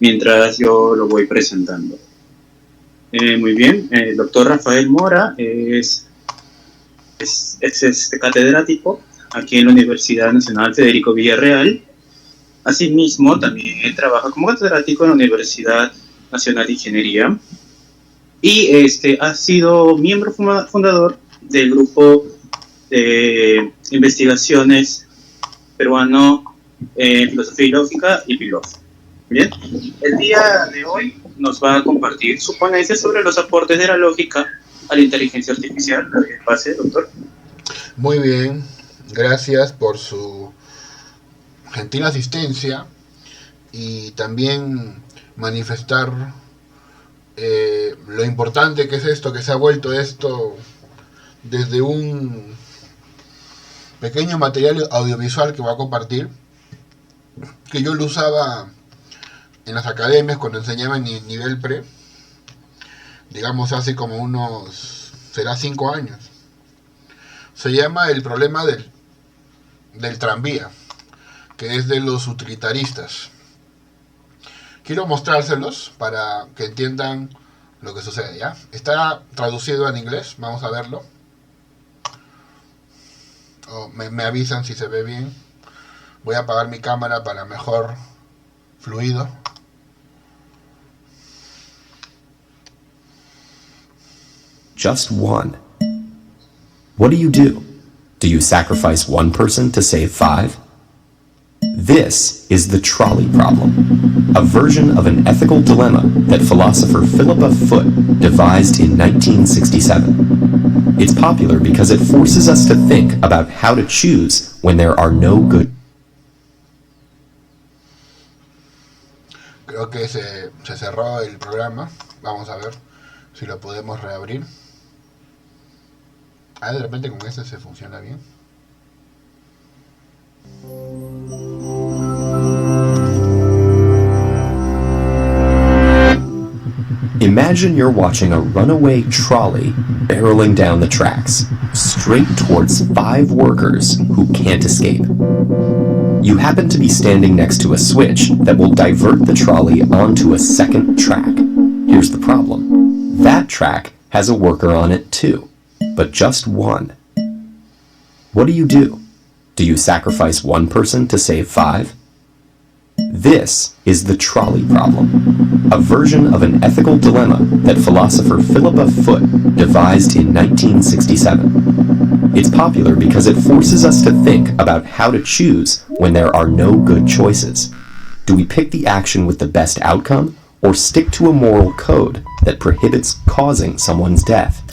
mientras yo lo voy presentando. Muy bien, el doctor Rafael Mora es catedrático aquí en la Universidad Nacional Federico Villarreal. Asimismo, también trabaja como catedrático en la Universidad Nacional de Ingeniería y ha sido miembro fundador del grupo de investigaciones peruano en filosofía y lógica y PILOF. Bien, el día de hoy nos va a compartir su ponencia sobre los aportes de la lógica a la inteligencia artificial. Pase, doctor. Muy bien, gracias por su gentil asistencia y también manifestar lo importante que es esto, que se ha vuelto esto desde un pequeño material audiovisual que voy a compartir, que yo lo usaba en las academias cuando enseñaba en nivel pre, digamos hace como será 5 años. Se llama el problema del tranvía, que es de los utilitaristas. Quiero mostrárselos para que entiendan lo que sucede, ¿ya? Está traducido en inglés, vamos a verlo. Me avisan si se ve bien. Voy a apagar mi cámara para mejor fluido. Just one. What do you do? Do you sacrifice one person to save 5? This is the trolley problem, a version of an ethical dilemma that philosopher Philippa Foot devised in 1967. It's popular because it forces us to think about how to choose when there are no good. Creo que se cerró el programa. Vamos a ver si lo podemos reabrir. De repente con este se funciona bien. Imagine you're watching a runaway trolley barreling down the tracks, straight towards 5 workers who can't escape. You happen to be standing next to a switch that will divert the trolley onto a second track. Here's the problem. That track has a worker on it too, but just one. What do? Do you sacrifice one person to save 5? This is the trolley problem, a version of an ethical dilemma that philosopher Philippa Foot devised in 1967. It's popular because it forces us to think about how to choose when there are no good choices. Do we pick the action with the best outcome, or stick to a moral code that prohibits causing someone's death?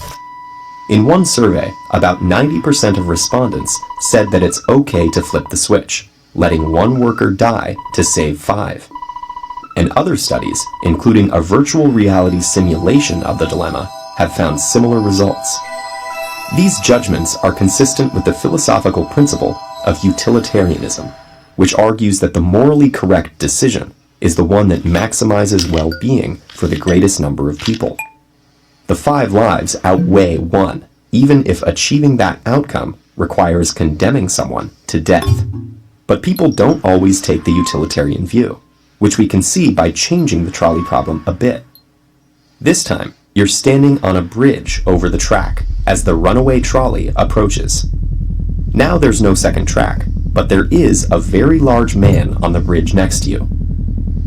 In one survey, about 90% of respondents said that it's okay to flip the switch, letting one worker die to save 5. And other studies, including a virtual reality simulation of the dilemma, have found similar results. These judgments are consistent with the philosophical principle of utilitarianism, which argues that the morally correct decision is the one that maximizes well-being for the greatest number of people. The 5 lives outweigh 1, even if achieving that outcome requires condemning someone to death. But people don't always take the utilitarian view, which we can see by changing the trolley problem a bit. This time, you're standing on a bridge over the track as the runaway trolley approaches. Now there's no second track, but there is a very large man on the bridge next to you.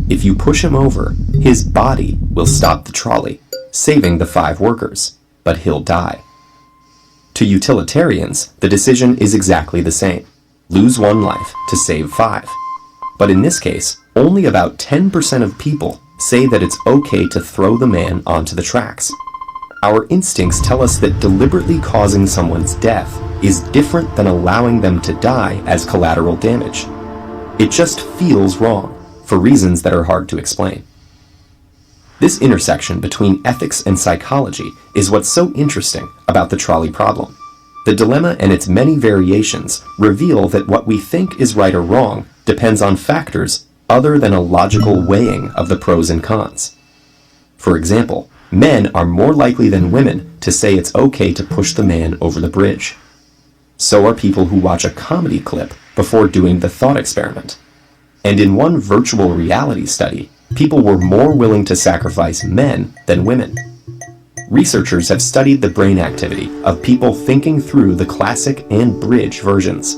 If you push him over, his body will stop the trolley, saving the 5 workers, but he'll die. To utilitarians, the decision is exactly the same. Lose 1 life to save 5. But in this case, only about 10% of people say that it's okay to throw the man onto the tracks. Our instincts tell us that deliberately causing someone's death is different than allowing them to die as collateral damage. It just feels wrong, for reasons that are hard to explain. This intersection between ethics and psychology is what's so interesting about the trolley problem. The dilemma and its many variations reveal that what we think is right or wrong depends on factors other than a logical weighing of the pros and cons. For example, men are more likely than women to say it's okay to push the man over the bridge. So are people who watch a comedy clip before doing the thought experiment. And in one virtual reality study, people were more willing to sacrifice men than women. Researchers have studied the brain activity of people thinking through the classic and bridge versions.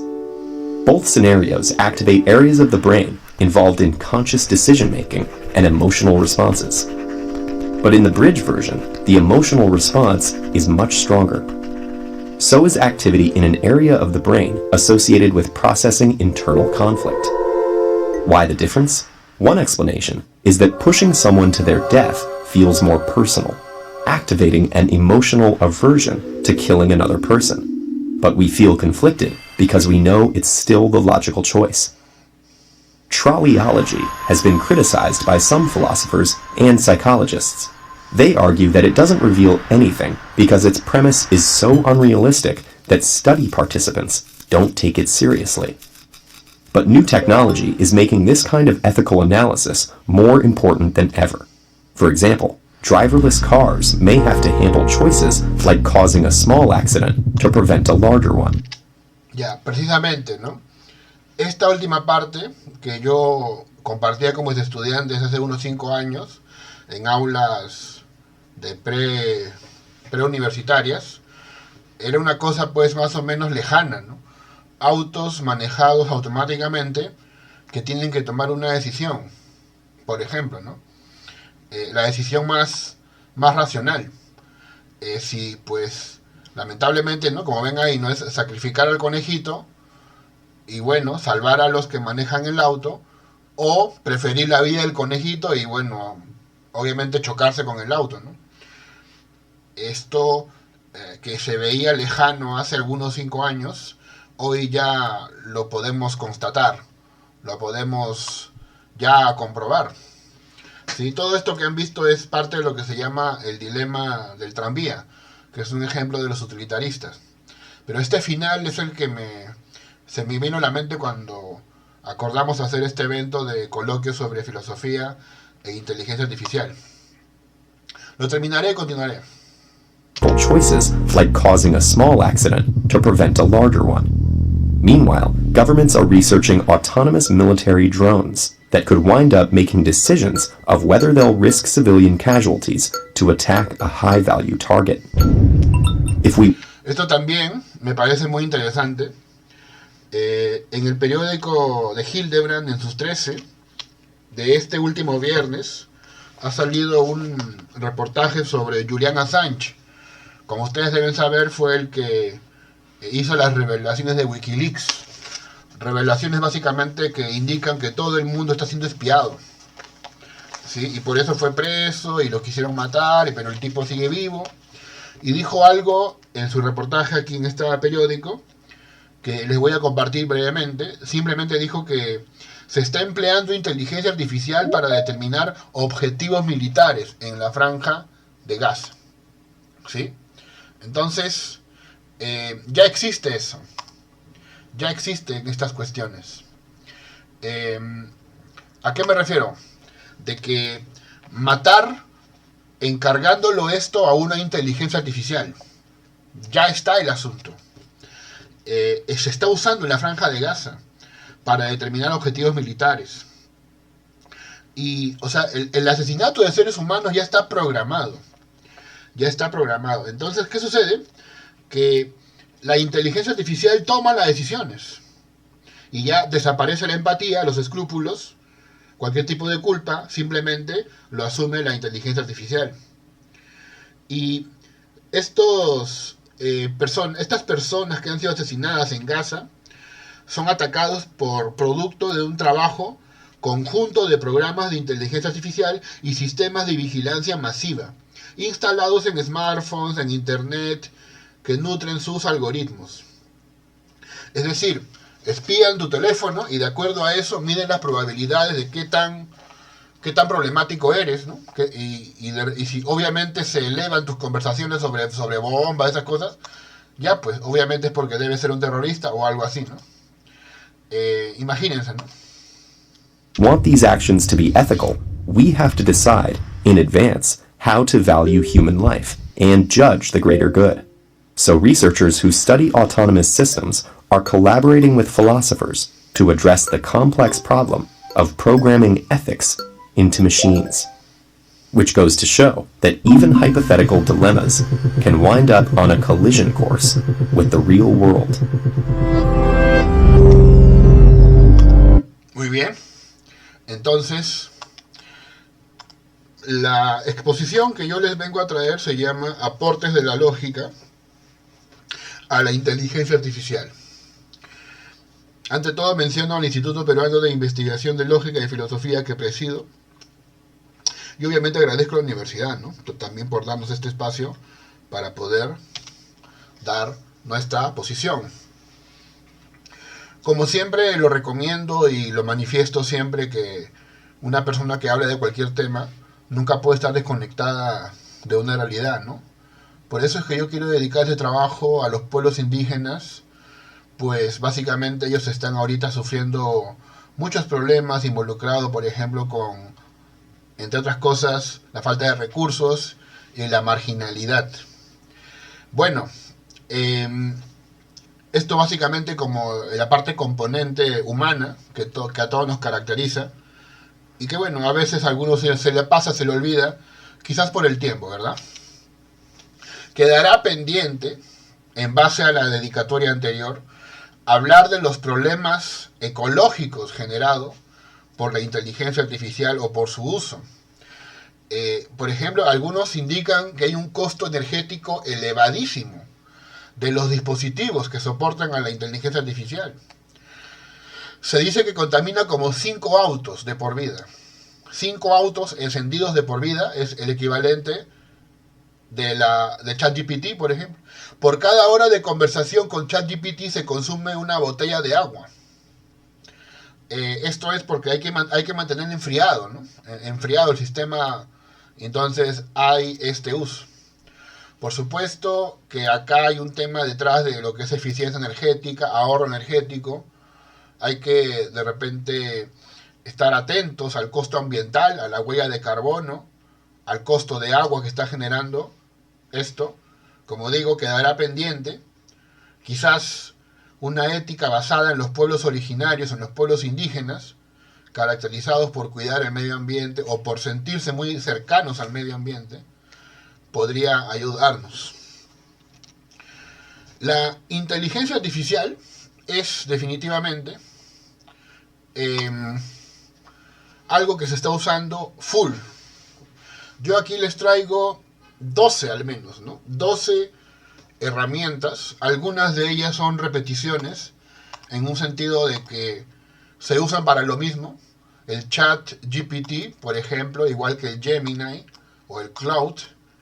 Both scenarios activate areas of the brain involved in conscious decision-making and emotional responses. But in the bridge version, the emotional response is much stronger. So is activity in an area of the brain associated with processing internal conflict. Why the difference? One explanation is that pushing someone to their death feels more personal, activating an emotional aversion to killing another person. But we feel conflicted because we know it's still the logical choice. Trolleyology has been criticized by some philosophers and psychologists. They argue that it doesn't reveal anything because its premise is so unrealistic that study participants don't take it seriously. But new technology is making this kind of ethical analysis more important than ever. For example, driverless cars may have to handle choices like causing a small accident to prevent a larger one. Ya, precisamente, ¿no? Esta última parte que yo compartía con mis estudiantes hace unos 5 años en aulas de preuniversitarias, era una cosa pues más o menos lejana, ¿no? Autos manejados automáticamente que tienen que tomar una decisión, por ejemplo, ¿no? La decisión más racional. Si pues lamentablemente, ¿no? Como ven ahí, no es sacrificar al conejito y bueno, salvar a los que manejan el auto, o preferir la vida del conejito y bueno, obviamente chocarse con el auto, ¿no? Esto que se veía lejano hace algunos 5 años, hoy ya lo podemos constatar, lo podemos ya comprobar. ¿Sí? Todo esto que han visto es parte de lo que se llama el dilema del tranvía, que es un ejemplo de los utilitaristas. Pero este final es el que se me vino a la mente cuando acordamos hacer este evento de coloquio sobre filosofía e inteligencia artificial. Lo terminaré y continuaré. Choices like causing a small accident to prevent a larger one. Meanwhile, governments are researching autonomous military drones that could wind up making decisions of whether they'll risk civilian casualties to attack a high-value target. Esto también me parece muy interesante. En el periódico de Hildebrand, en sus 13, de este último viernes, ha salido un reportaje sobre Julian Assange. Como ustedes deben saber, fue el que hizo las revelaciones de Wikileaks. Revelaciones básicamente que indican que todo el mundo está siendo espiado, ¿sí? Y por eso fue preso y lo quisieron matar, pero el tipo sigue vivo. Y dijo algo en su reportaje aquí en este periódico que les voy a compartir brevemente. Simplemente dijo que se está empleando inteligencia artificial para determinar objetivos militares en la franja de Gaza, ¿sí? Entonces, ya existe eso. Ya existen estas cuestiones. ¿A qué me refiero? De que matar encargándolo esto a una inteligencia artificial. Ya está el asunto. Se está usando en la franja de Gaza para determinar objetivos militares. Y, o sea, el asesinato de seres humanos ya está programado. Ya está programado. Entonces, ¿qué sucede? Que la inteligencia artificial toma las decisiones. Y ya desaparece la empatía, los escrúpulos, cualquier tipo de culpa, simplemente lo asume la inteligencia artificial. Y estas personas que han sido asesinadas en Gaza son atacados por producto de un trabajo conjunto de programas de inteligencia artificial y sistemas de vigilancia masiva, instalados en smartphones, en internet, que nutren sus algoritmos. Es decir, espían tu teléfono y de acuerdo a eso miden las probabilidades de qué tan problemático eres, ¿no? Y si obviamente se elevan tus conversaciones sobre bombas, esas cosas, ya pues obviamente es porque debe ser un terrorista o algo así, ¿no? Imagínense, ¿no? Want these actions to be ethical, we have to decide, in advance, how to value human life and judge the greater good. So researchers who study autonomous systems are collaborating with philosophers to address the complex problem of programming ethics into machines. Which goes to show that even hypothetical dilemmas can wind up on a collision course with the real world. Muy bien. Entonces, la exposición que yo les vengo a traer se llama Aportes de la lógica a la inteligencia artificial. Ante todo menciono al Instituto Peruano de Investigación de Lógica y Filosofía que presido. Y obviamente agradezco a la universidad, ¿no? También por darnos este espacio para poder dar nuestra posición. Como siempre lo recomiendo y lo manifiesto siempre, que una persona que habla de cualquier tema nunca puede estar desconectada de una realidad, ¿no? Por eso es que yo quiero dedicar este trabajo a los pueblos indígenas, pues básicamente ellos están ahorita sufriendo muchos problemas involucrados, por ejemplo, con, entre otras cosas, la falta de recursos y la marginalidad. Bueno, esto básicamente como la parte componente humana que a todos nos caracteriza, y que bueno, a veces a algunos se le pasa, se le olvida, quizás por el tiempo, ¿verdad? Quedará pendiente, en base a la dedicatoria anterior, hablar de los problemas ecológicos generados por la inteligencia artificial o por su uso. Por ejemplo, algunos indican que hay un costo energético elevadísimo de los dispositivos que soportan a la inteligencia artificial. Se dice que contamina como 5 autos de por vida. 5 autos encendidos de por vida es el equivalente de ChatGPT, por ejemplo. Por cada hora de conversación con ChatGPT se consume una botella de agua. Esto es porque hay que mantener enfriado, ¿no? Enfriado el sistema, entonces hay este uso. Por supuesto que acá hay un tema detrás de lo que es eficiencia energética, ahorro energético. Hay que de repente estar atentos al costo ambiental, a la huella de carbono, al costo de agua que está generando esto. Como digo, quedará pendiente. Quizás una ética basada en los pueblos originarios, en los pueblos indígenas, caracterizados por cuidar el medio ambiente o por sentirse muy cercanos al medio ambiente, podría ayudarnos. La inteligencia artificial es definitivamente algo que se está usando full. Yo aquí les traigo 12 al menos, ¿no? 12 herramientas. Algunas de ellas son repeticiones, en un sentido de que se usan para lo mismo. El ChatGPT, por ejemplo, igual que el Gemini o el Cloud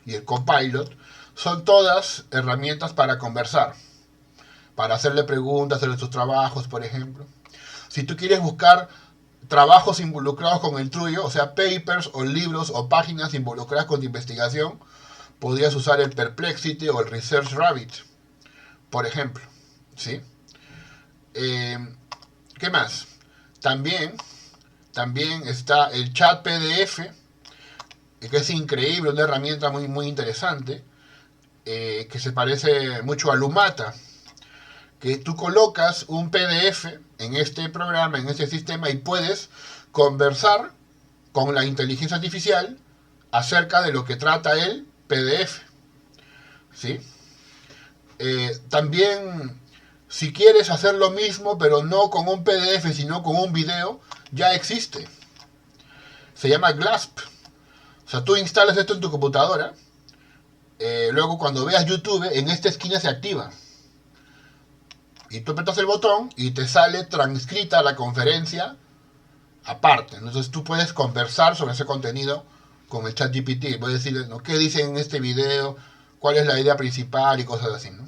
y el Copilot, son todas herramientas para conversar, para hacerle preguntas, hacerle tus trabajos, por ejemplo. Si tú quieres buscar trabajos involucrados con el tuyo, o sea, papers o libros o páginas involucradas con tu investigación, podrías usar el Perplexity o el Research Rabbit, por ejemplo, ¿sí? ¿Qué más? También está el Chat PDF, que es increíble, una herramienta muy, muy interesante, que se parece mucho a Lumata, que tú colocas un PDF en este programa, en este sistema, y puedes conversar con la inteligencia artificial acerca de lo que trata el PDF, ¿sí? También, si quieres hacer lo mismo, pero no con un PDF, sino con un video, ya existe. Se llama Glasp. O sea, tú instalas esto en tu computadora, luego cuando veas YouTube, en esta esquina se activa. Y tú apretas el botón y te sale transcrita la conferencia aparte. Entonces tú puedes conversar sobre ese contenido con el ChatGPT. Puedes decirle, ¿no?, qué dicen en este video, cuál es la idea principal y cosas así, ¿no?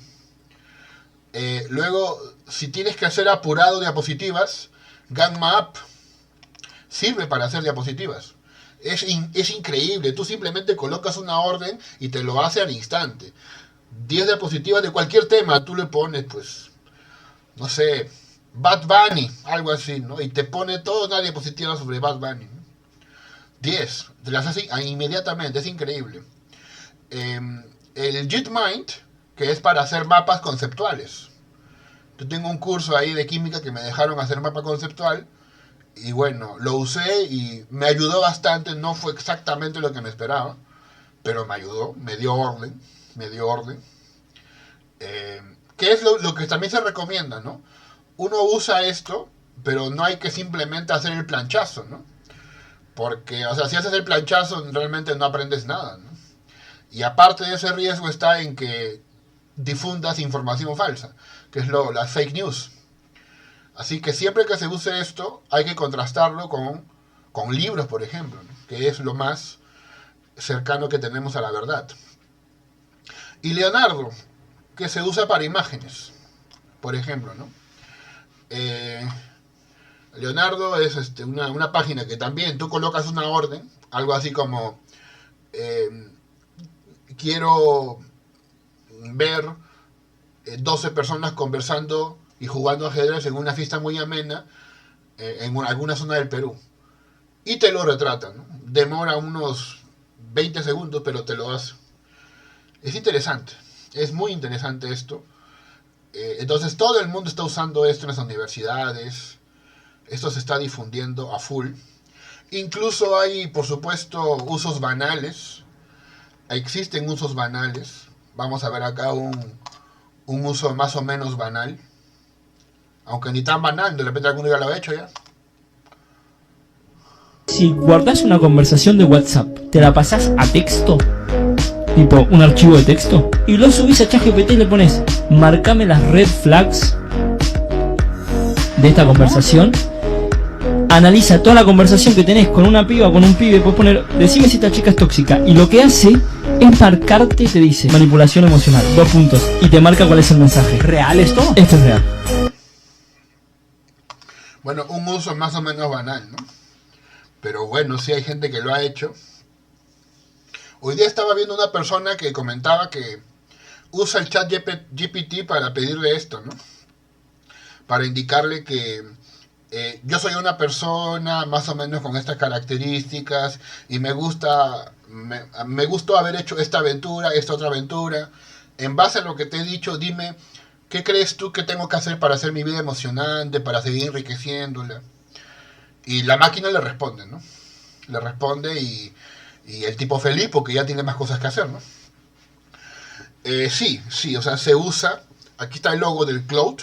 Luego, si tienes que hacer apurado diapositivas, GanmaUp sirve para hacer diapositivas. Es increíble. Tú simplemente colocas una orden y te lo hace al instante. 10 diapositivas de cualquier tema, tú le pones, pues, no sé, Bad Bunny, algo así, ¿no? Y te pone toda una diapositiva sobre Bad Bunny, ¿no? 10, te las hace inmediatamente, es increíble. El JITmind, que es para hacer mapas conceptuales. Yo tengo un curso ahí de química que me dejaron hacer mapa conceptual, Y bueno, lo usé y me ayudó bastante, no fue exactamente lo que me esperaba, pero me ayudó, me dio orden, me dio orden. Que es lo que también se recomienda, ¿no? Uno usa esto, pero no hay que simplemente hacer el planchazo, ¿no? Porque, o sea, si haces el planchazo realmente no aprendes nada, ¿no? Y aparte de ese riesgo está en que difundas información falsa, que es las fake news. Así que siempre que se use esto hay que contrastarlo con libros, por ejemplo, ¿no? Que es lo más cercano que tenemos a la verdad. Y Leonardo, que se usa para imágenes, por ejemplo, ¿no? Leonardo es una página que también tú colocas una orden, algo así como quiero ver 12 personas conversando y jugando ajedrez en una fiesta muy amena en alguna zona del Perú. Y te lo retratan, ¿no? Demora unos 20 segundos, pero te lo hace. Es interesante, es muy interesante esto. Entonces todo el mundo está usando esto en las universidades. Esto se está difundiendo a full. Incluso hay, por supuesto, usos banales. Existen usos banales. Vamos a ver acá un uso más o menos banal. Aunque ni tan banal, de repente alguno ya lo ha hecho ya. Si guardas una conversación de WhatsApp, te la pasás a texto, tipo un archivo de texto, y lo subís a ChatGPT y le pones, marcame las red flags de esta conversación. Analiza toda la conversación que tenés con una piba o con un pibe, puedes poner, decime si esta chica es tóxica, y lo que hace es marcarte, te dice, manipulación emocional, 2 puntos, y te marca cuál es el mensaje. ¿Real esto? Esto es real. Bueno, un uso más o menos banal, ¿no? Pero bueno, sí hay gente que lo ha hecho. Hoy día estaba viendo una persona que comentaba que usa el chat GPT para pedirle esto, ¿no? Para indicarle que yo soy una persona más o menos con estas características y me gustó haber hecho esta aventura, esta otra aventura. En base a lo que te he dicho, dime, ¿qué crees tú que tengo que hacer para hacer mi vida emocionante, para seguir enriqueciéndola? Y la máquina le responde, ¿no? Le responde y el tipo feliz porque ya tiene más cosas que hacer, ¿no? Sí, o sea, se usa. Aquí está el logo del Cloud,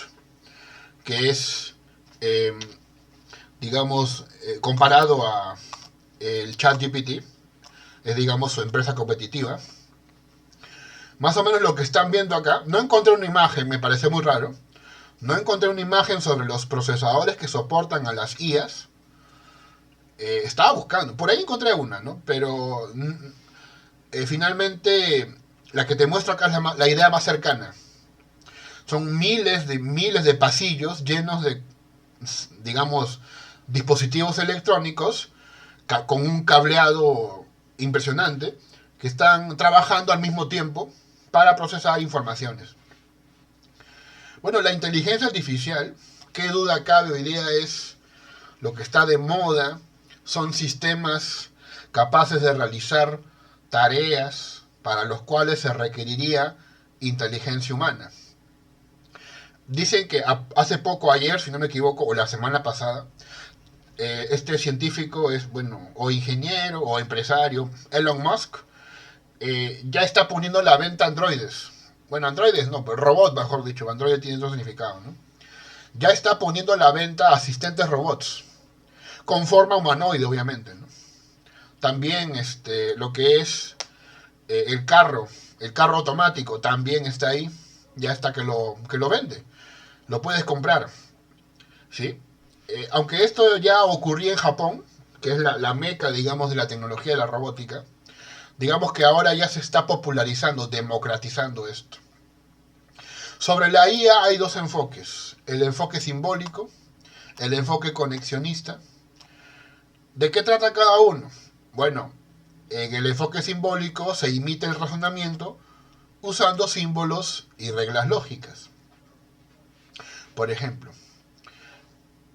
que es, digamos, comparado a el ChatGPT, es, digamos, su empresa competitiva. Más o menos lo que están viendo acá, no encontré una imagen, me parece muy raro. No encontré una imagen sobre los procesadores que soportan a las IAs. Estaba buscando, por ahí encontré una, ¿no? Pero finalmente la que te muestro acá es la idea más cercana. Son miles de pasillos llenos de, digamos, dispositivos electrónicos con un cableado impresionante que están trabajando al mismo tiempo para procesar informaciones. Bueno, la inteligencia artificial, qué duda cabe, hoy día es lo que está de moda. Son sistemas capaces de realizar tareas para los cuales se requeriría inteligencia humana. Dicen que hace poco, ayer, si no me equivoco, o la semana pasada, este científico es, bueno, o ingeniero o empresario, Elon Musk, ya está poniendo a la venta androides. Bueno, androides no, pero robot, mejor dicho, androide tiene otro significado, ¿no? Ya está poniendo a la venta asistentes robots, con forma humanoide, obviamente, ¿no? También lo que es el carro automático también está ahí, ya está que lo vende, lo puedes comprar, ¿sí? Aunque esto ya ocurría en Japón, que es la meca, digamos, de la tecnología de la robótica, digamos que ahora ya se está popularizando, democratizando esto. Sobre la IA hay 2 enfoques, el enfoque simbólico, el enfoque conexionista. ¿De qué trata cada uno? Bueno, en el enfoque simbólico se imita el razonamiento usando símbolos y reglas lógicas. Por ejemplo,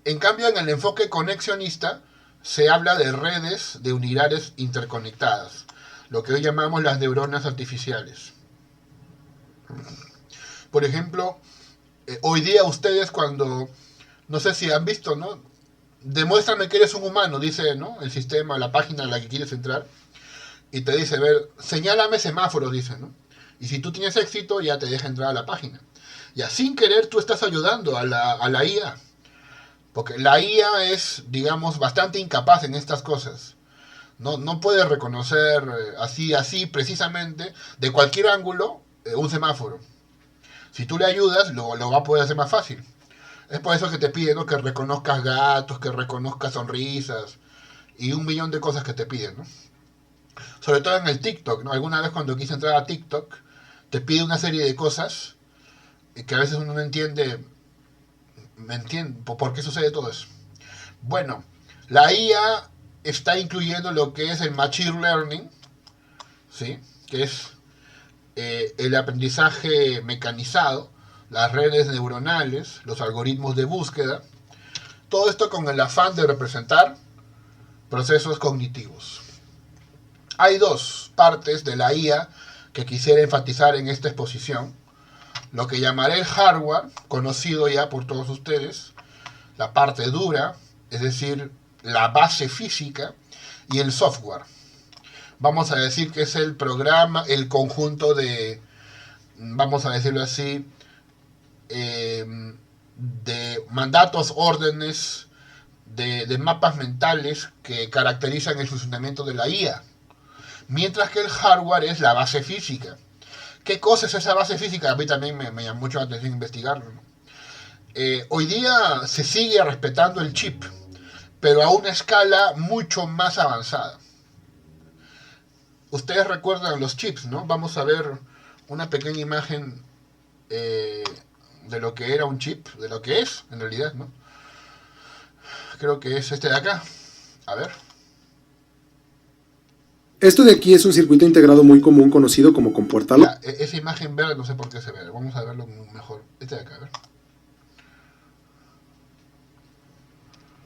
en cambio en el enfoque conexionista se habla de redes de unidades interconectadas, lo que hoy llamamos las neuronas artificiales. Por ejemplo, hoy día ustedes cuando, no sé si han visto, ¿no? demuéstrame que eres un humano, dice, ¿no?, el sistema, la página a la que quieres entrar, y te dice, ver, señálame semáforos, dice, ¿no? Y si tú tienes éxito, ya te deja entrar a la página. Ya sin querer tú estás ayudando a la IA. Porque la IA es, digamos, bastante incapaz en estas cosas. No puede reconocer así precisamente, de cualquier ángulo, un semáforo. Si tú le ayudas, lo va a poder hacer más fácil. Es por eso que te piden, ¿no?, que reconozcas gatos, que reconozcas sonrisas y 1.000.000 de cosas que te piden, ¿no? Sobre todo en el TikTok, ¿no? Alguna vez cuando quise entrar a TikTok, te pide una serie de cosas que a veces uno no entiende, por qué sucede todo eso. Bueno, la IA está incluyendo lo que es el Machine Learning, ¿sí?, que es el aprendizaje mecanizado, las redes neuronales, los algoritmos de búsqueda, todo esto con el afán de representar procesos cognitivos. Hay dos partes de la IA que quisiera enfatizar en esta exposición. Lo que llamaré el hardware, conocido ya por todos ustedes, la parte dura, es decir, la base física, y el software. Vamos a decir que es el programa, el conjunto de, vamos a decirlo así, de mandatos, órdenes, de mapas mentales que caracterizan el funcionamiento de la IA. Mientras que el hardware es la base física. ¿Qué cosa es esa base física? A mí también me llamó mucho la atención investigarlo, ¿no? Hoy día se sigue respetando el chip, pero a una escala mucho más avanzada. Ustedes recuerdan los chips, ¿no? Vamos a ver una pequeña imagen de lo que era un chip, de lo que es, en realidad, ¿no? Creo que es este de acá. A ver. Esto de aquí es un circuito integrado muy común conocido como compuerta lógica. Esa imagen verde no sé por qué se ve. Vamos a verlo mejor. Este de acá, a ver.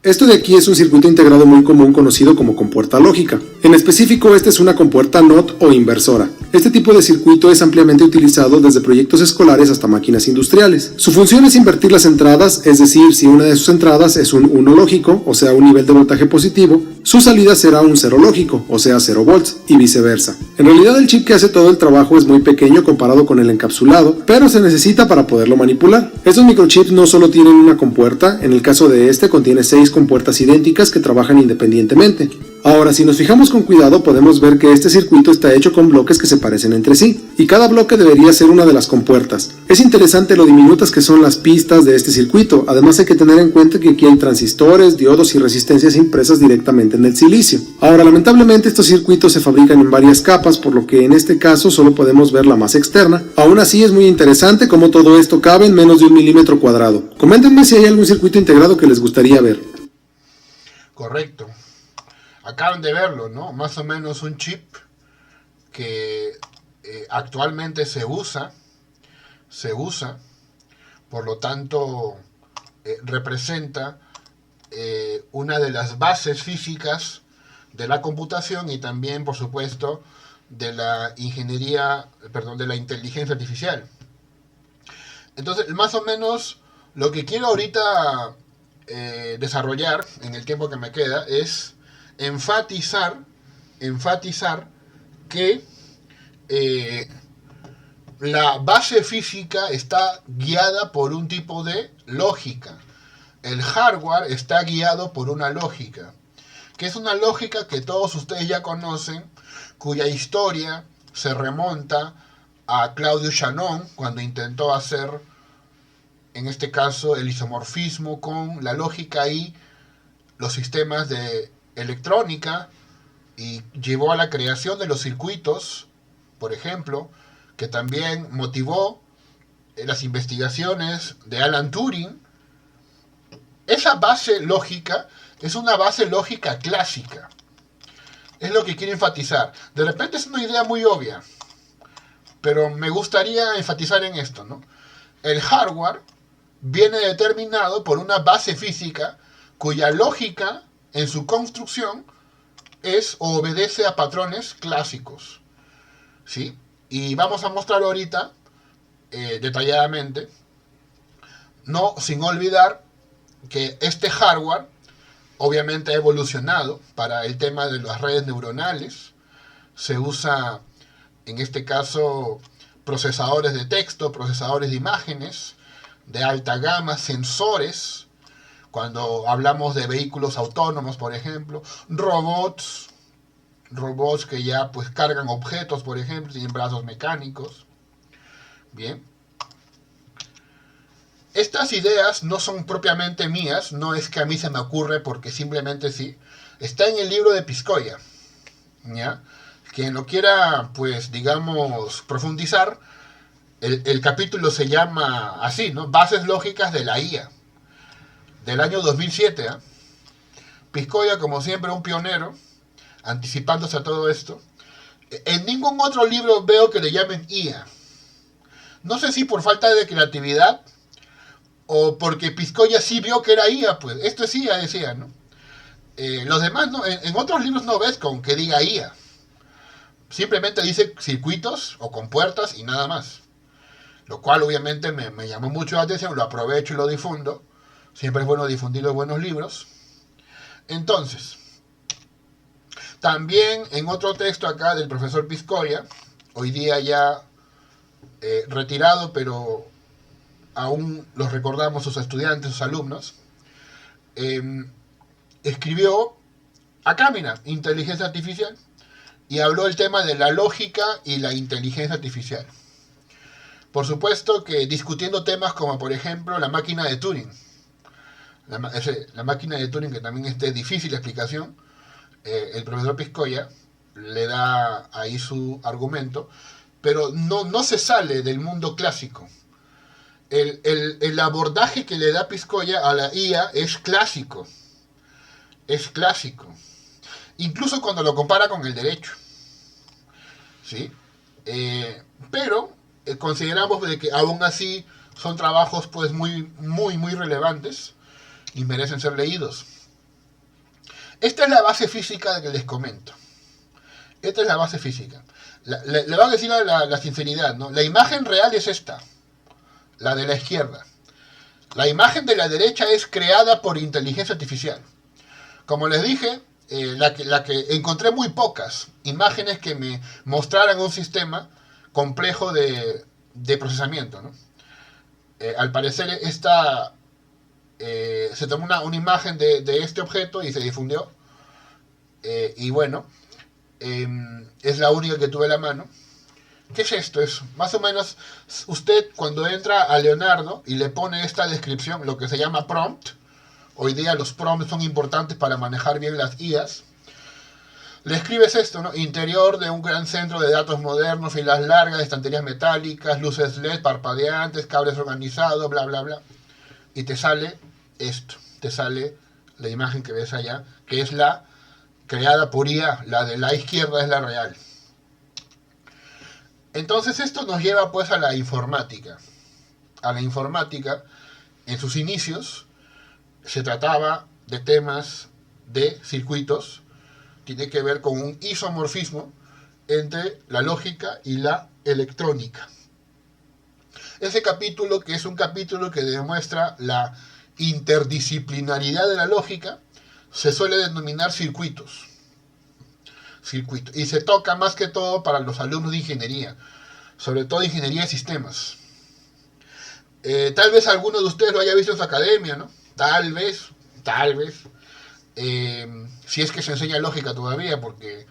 Esto de aquí es un circuito integrado muy común conocido como compuerta lógica. En específico, esta es una compuerta NOT o inversora. Este tipo de circuito es ampliamente utilizado desde proyectos escolares hasta máquinas industriales. Su función es invertir las entradas, es decir, si una de sus entradas es un 1 lógico, o sea, un nivel de voltaje positivo, su salida será un 0 lógico, o sea, 0 volts, y viceversa. En realidad, el chip que hace todo el trabajo es muy pequeño comparado con el encapsulado, pero se necesita para poderlo manipular. Estos microchips no solo tienen una compuerta, en el caso de este contiene 6 compuertas idénticas que trabajan independientemente. Ahora, si nos fijamos con cuidado, podemos ver que este circuito está hecho con bloques que se parecen entre sí, y cada bloque debería ser una de las compuertas. Es interesante lo diminutas que son las pistas de este circuito. Además, hay que tener en cuenta que aquí hay transistores, diodos y resistencias impresas directamente en el silicio. Ahora, lamentablemente, estos circuitos se fabrican en varias capas, por lo que en este caso solo podemos ver la más externa. Aún así, es muy interesante cómo todo esto cabe en menos de 1 milímetro cuadrado. Coméntenme si hay algún circuito integrado que les gustaría ver. Correcto. Acaban de verlo, ¿no? Más o menos un chip que actualmente se usa, por lo tanto representa una de las bases físicas de la computación y también, por supuesto, de la de la inteligencia artificial. Entonces, más o menos lo que quiero ahorita desarrollar en el tiempo que me queda es enfatizar que la base física está guiada por un tipo de lógica. El hardware está guiado por una lógica, que es una lógica que todos ustedes ya conocen, cuya historia se remonta a Claudio Shannon, cuando intentó hacer, en este caso, el isomorfismo con la lógica y los sistemas de electrónica, y llevó a la creación de los circuitos, por ejemplo, que también motivó las investigaciones de Alan Turing. Esa base lógica es una base lógica clásica. Es lo que quiero enfatizar. De repente es una idea muy obvia, pero me gustaría enfatizar en esto, ¿no? El hardware viene determinado por una base física cuya lógica en su construcción es o obedece a patrones clásicos, ¿sí? Y vamos a mostrarlo ahorita detalladamente, no sin olvidar que este hardware obviamente ha evolucionado para el tema de las redes neuronales. Se usa, en este caso, procesadores de texto, procesadores de imágenes, de alta gama, sensores, cuando hablamos de vehículos autónomos, por ejemplo, robots que ya pues cargan objetos, por ejemplo, tienen brazos mecánicos. Bien. Estas ideas no son propiamente mías, no es que a mí se me ocurre porque simplemente sí. Está en el libro de Piscoya, ¿ya? Quien lo quiera, pues, digamos, profundizar, el capítulo se llama así, ¿no? Bases lógicas de la IA, del año 2007, ¿eh? Piscoya, como siempre, un pionero, anticipándose a todo esto. En ningún otro libro veo que le llamen IA. No sé si por falta de creatividad o porque Piscoya sí vio que era IA, pues esto es IA, decía, ¿no? Los demás, no, en otros libros no ves con que diga IA. Simplemente dice circuitos o compuertas y nada más. Lo cual obviamente me llamó mucho la atención, lo aprovecho y lo difundo. Siempre es bueno difundir los buenos libros. Entonces, también en otro texto acá del profesor Piscoya, hoy día ya retirado, pero aún los recordamos sus estudiantes, sus alumnos, escribió acá, mira, inteligencia artificial, y habló el tema de la lógica y la inteligencia artificial. Por supuesto que discutiendo temas como, por ejemplo, la máquina de Turing. La máquina de Turing, que también es de difícil explicación, el profesor Piscoya le da ahí su argumento, pero no se sale del mundo clásico. El abordaje que le da Piscoya a la IA es clásico. Es clásico. Incluso cuando lo compara con el derecho. ¿Sí? Pero consideramos de que aún así son trabajos pues muy relevantes y merecen ser leídos. Esta es la base física de que les comento. Esta es la base física. Le voy a decir la sinceridad, ¿no? La imagen real es esta, la de la izquierda. La imagen de la derecha es creada por inteligencia artificial. Como les dije, la que encontré muy pocas imágenes que me mostraran un sistema complejo de procesamiento, ¿no? Al parecer esta se tomó una imagen de este objeto y se difundió, y bueno, es la única que tuve a la mano. ¿Qué es esto? Es más o menos, usted cuando entra a Leonardo y le pone esta descripción, lo que se llama prompt. Hoy día los prompts son importantes para manejar bien las IAs. Le escribes esto, ¿no? Interior de un gran centro de datos modernos, filas largas, estanterías metálicas, luces LED parpadeantes, cables organizados, bla, bla, bla. Y te sale esto, te sale la imagen que ves allá, que es la creada por IA, la de la izquierda es la real. Entonces esto nos lleva pues a la informática. A la informática, en sus inicios, se trataba de temas de circuitos, tiene que ver con un isomorfismo entre la lógica y la electrónica. Ese capítulo, que es un capítulo que demuestra la interdisciplinaridad de la lógica, se suele denominar circuitos. Y se toca más que todo para los alumnos de ingeniería, sobre todo ingeniería de sistemas. Tal vez alguno de ustedes lo haya visto en su academia, ¿no? Tal vez, si es que se enseña lógica todavía, porque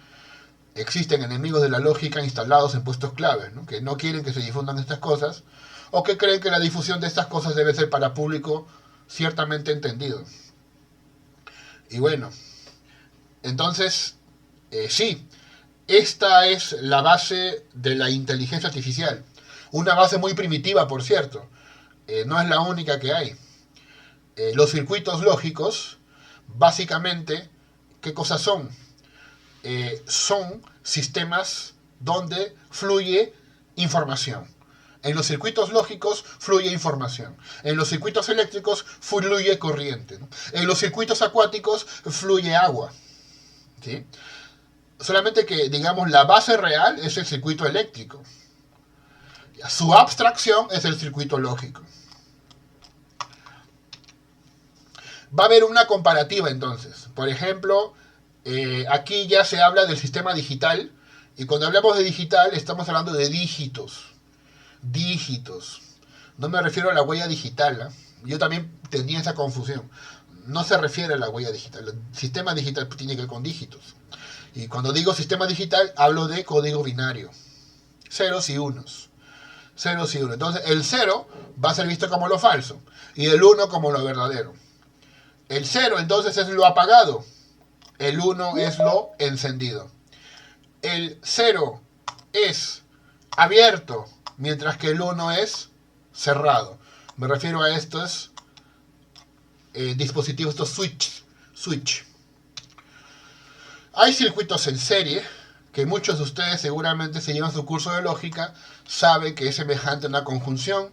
existen enemigos de la lógica instalados en puestos claves, ¿no? Que no quieren que se difundan estas cosas, o que creen que la difusión de estas cosas debe ser para público ciertamente entendido. Y bueno, entonces, sí, esta es la base de la inteligencia artificial. Una base muy primitiva, por cierto. No es la única que hay. Los circuitos lógicos, básicamente, ¿qué cosas son? Son sistemas donde fluye información. En los circuitos lógicos fluye información. En los circuitos eléctricos fluye corriente, ¿no? En los circuitos acuáticos fluye agua, ¿sí? Solamente que, digamos, la base real es el circuito eléctrico. Su abstracción es el circuito lógico. Va a haber una comparativa entonces. Por ejemplo, aquí ya se habla del sistema digital, y cuando hablamos de digital estamos hablando de dígitos. Dígitos. No me refiero a la huella digital, ¿eh? Yo también tenía esa confusión. No se refiere a la huella digital. El sistema digital tiene que ver con dígitos. Y cuando digo sistema digital, hablo de código binario. Ceros y unos. Ceros y unos. Entonces, el 0 va a ser visto como lo falso. Y el 1 como lo verdadero. El 0 entonces es lo apagado. El 1 es lo encendido. El 0 es abierto, mientras que el 1 es cerrado. Me refiero a estos dispositivos, estos switch. Hay circuitos en serie, que muchos de ustedes seguramente si llevan su curso de lógica, saben que es semejante a una conjunción,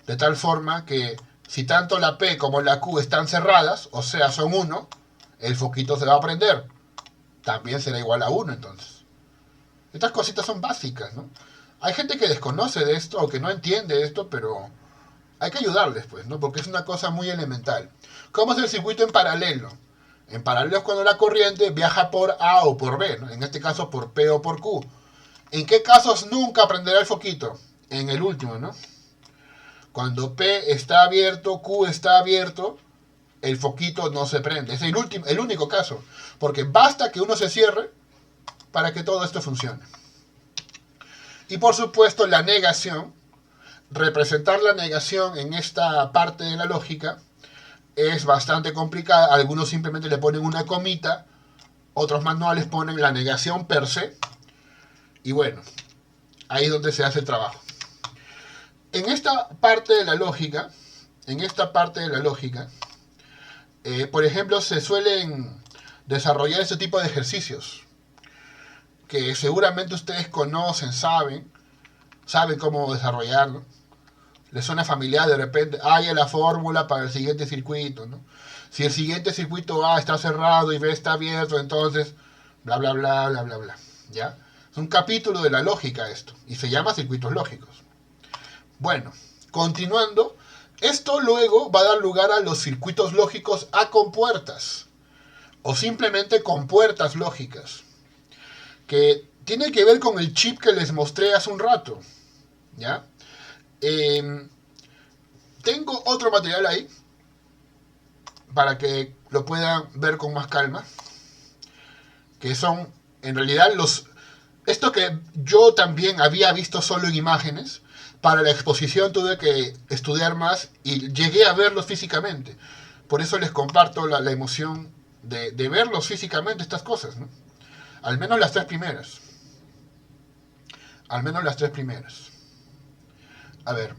de tal forma que si tanto la P como la Q están cerradas, o sea, son 1, el foquito se va a prender. También será igual a 1 entonces. Estas cositas son básicas, ¿no? Hay gente que desconoce de esto o que no entiende esto, pero hay que ayudarles, pues, ¿no? Porque es una cosa muy elemental. ¿Cómo es el circuito en paralelo? En paralelo es cuando la corriente viaja por A o por B, ¿no? En este caso por P o por Q. ¿En qué casos nunca prenderá el foquito? En el último, ¿no? Cuando P está abierto, Q está abierto, el foquito no se prende. Es el único caso. Porque basta que uno se cierre para que todo esto funcione. Y por supuesto la negación, representar la negación en esta parte de la lógica es bastante complicada. Algunos simplemente le ponen una comita, otros manuales ponen la negación per se, y bueno, ahí es donde se hace el trabajo. En esta parte de la lógica, por ejemplo, se suelen desarrollar este tipo de ejercicios que seguramente ustedes conocen, saben cómo desarrollarlo. Les suena familiar de repente, hay la fórmula para el siguiente circuito, ¿no? Si el siguiente circuito A está cerrado y B está abierto, entonces bla bla bla bla bla bla, ¿ya? Es un capítulo de la lógica esto, y se llama circuitos lógicos. Bueno, continuando, esto luego va a dar lugar a los circuitos lógicos a compuertas, o simplemente compuertas lógicas, que tiene que ver con el chip que les mostré hace un rato, ¿ya? Tengo otro material ahí, para que lo puedan ver con más calma, que son, en realidad, esto que yo también había visto solo en imágenes. Para la exposición tuve que estudiar más y llegué a verlos físicamente. Por eso les comparto la emoción de verlos físicamente, estas cosas, ¿no? Al menos las tres primeras. A ver.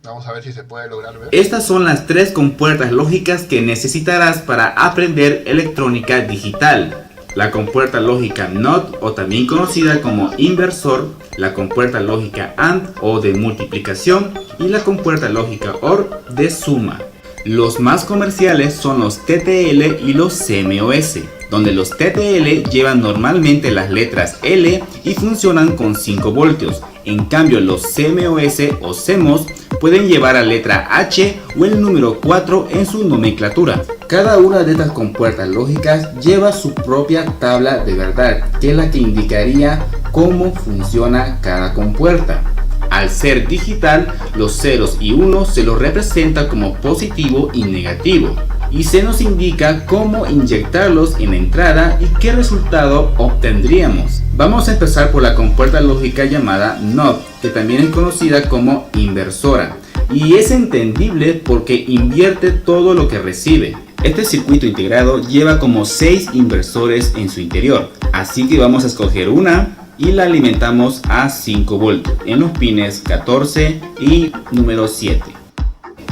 Vamos a ver si se puede lograr ver. Estas son las 3 compuertas lógicas que necesitarás para aprender electrónica digital. La compuerta lógica NOT, o también conocida como inversor, la compuerta lógica AND o de multiplicación, y la compuerta lógica OR de suma. Los más comerciales son los TTL y los CMOS, donde los TTL llevan normalmente las letras L y funcionan con 5 voltios. En cambio, los CMOS o CMOS pueden llevar la letra H o el número 4 en su nomenclatura. Cada una de estas compuertas lógicas lleva su propia tabla de verdad, que es la que indicaría cómo funciona cada compuerta. Al ser digital, los ceros y unos se los representa como positivo y negativo, y se nos indica cómo inyectarlos en la entrada y qué resultado obtendríamos. Vamos a empezar por la compuerta lógica llamada NOT, que también es conocida como inversora, y es entendible porque invierte todo lo que recibe. Este circuito integrado lleva como 6 inversores en su interior, así que vamos a escoger una y la alimentamos a 5 voltios en los pines 14 y número 7.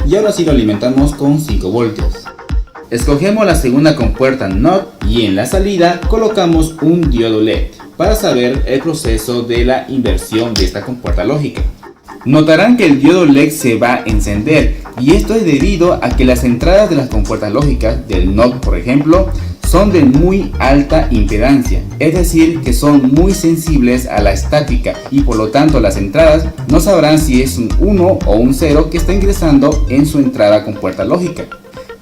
Y ahora sí lo alimentamos con 5 voltios. Escogemos la segunda compuerta NOT y en la salida colocamos un diodo LED para saber el proceso de la inversión de esta compuerta lógica. Notarán que el diodo LED se va a encender, y esto es debido a que las entradas de las compuertas lógicas del NOT, por ejemplo, son de muy alta impedancia, es decir, que son muy sensibles a la estática y por lo tanto las entradas no sabrán si es un 1 o un 0 que está ingresando en su entrada con puerta lógica.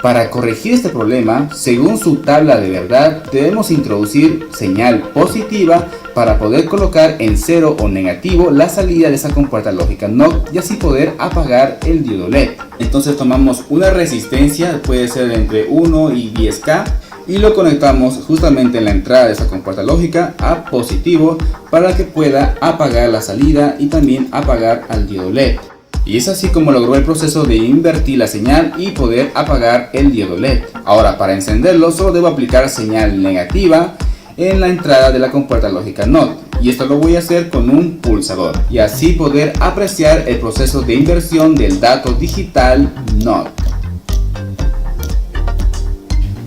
Para corregir este problema, según su tabla de verdad, debemos introducir señal positiva para poder colocar en 0 o negativo la salida de esa compuerta lógica NOT y así poder apagar el diodo LED. Entonces tomamos una resistencia, puede ser entre 1 y 10K, y lo conectamos justamente en la entrada de esa compuerta lógica a positivo para que pueda apagar la salida y también apagar al diodo LED. Y es así como logró el proceso de invertir la señal y poder apagar el diodo LED. Ahora, para encenderlo solo debo aplicar señal negativa en la entrada de la compuerta lógica NOT, y esto lo voy a hacer con un pulsador y así poder apreciar el proceso de inversión del dato digital NOT.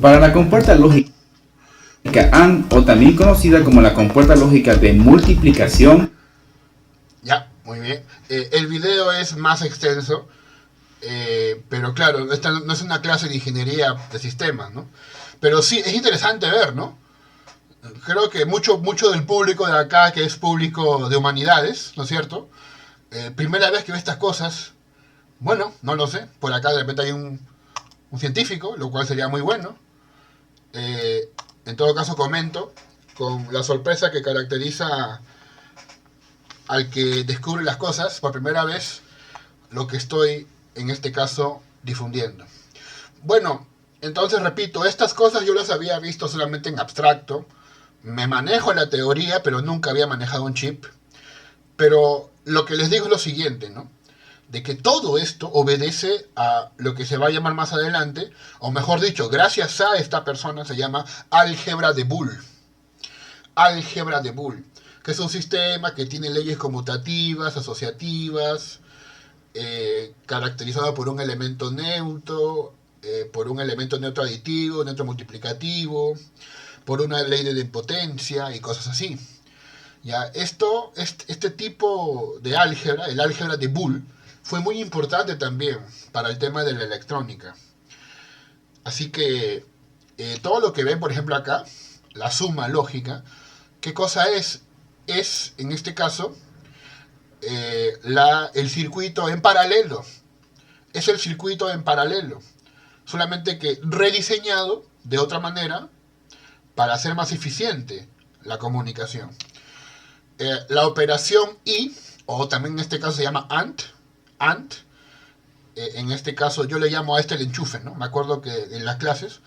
Para la compuerta lógica AND, o también conocida como la compuerta lógica de multiplicación, Ya, muy bien. El video es más extenso, pero claro, esta no es una clase de ingeniería de sistemas, ¿no? Pero sí, es interesante ver, ¿no? Creo que mucho del público de acá, que es público de humanidades, ¿no es cierto? Primera vez que ve estas cosas, bueno, no lo sé, por acá de repente hay un científico, lo cual sería muy bueno. En todo caso comento con la sorpresa que caracteriza al que descubre las cosas por primera vez, lo que estoy en este caso difundiendo. Bueno, entonces repito, estas cosas yo las había visto solamente en abstracto, me manejo la teoría, pero nunca había manejado un chip. Pero lo que les digo es lo siguiente, ¿no? De que todo esto obedece a lo que se va a llamar más adelante, o mejor dicho, gracias a esta persona se llama álgebra de Boole. Álgebra de Boole, que es un sistema que tiene leyes conmutativas, asociativas, caracterizado por un elemento neutro, por un elemento neutro aditivo, neutro multiplicativo, por una ley de idempotencia y cosas así. Ya, este tipo de álgebra, el álgebra de Boole, fue muy importante también para el tema de la electrónica. Así que todo lo que ven, por ejemplo acá, la suma lógica, ¿qué cosa es? Es, en este caso, el circuito en paralelo. Es el circuito en paralelo. Solamente que rediseñado de otra manera para hacer más eficiente la comunicación. La operación y, o también en este caso se llama AND, en este caso yo le llamo a este el enchufe, ¿no? Me acuerdo que en las clases,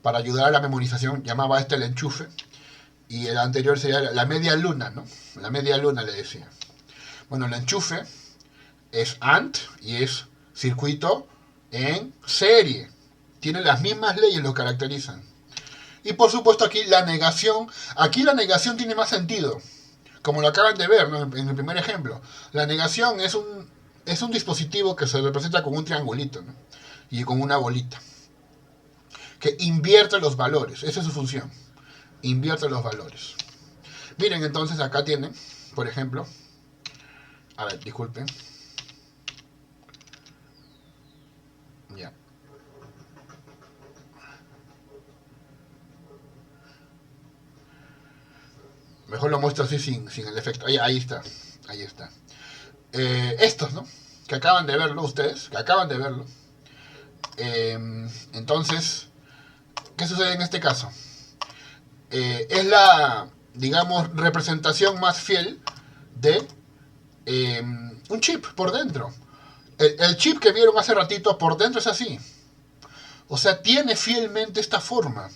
para ayudar a la memorización, llamaba a este el enchufe, y el anterior sería la media luna, ¿no? La media luna le decía. Bueno, el enchufe es AND y es circuito en serie. Tiene las mismas leyes, lo caracterizan. Y por supuesto aquí la negación tiene más sentido. Como lo acaban de ver, ¿no? En el primer ejemplo. La negación es un dispositivo que se representa con un triangulito, ¿no? Y con una bolita. Que invierte los valores. Esa es su función. Invierte los valores. Miren, entonces acá tienen, por ejemplo. A ver, disculpen. Ya. Mejor lo muestro así sin el efecto. Ahí está. Ahí está. Estos, ¿no? Que acaban de verlo ustedes. Que acaban de verlo. Entonces, ¿qué sucede en este caso? Es la, digamos, representación más fiel de un chip por dentro. El chip que vieron hace ratito por dentro es así. O sea, tiene fielmente esta forma.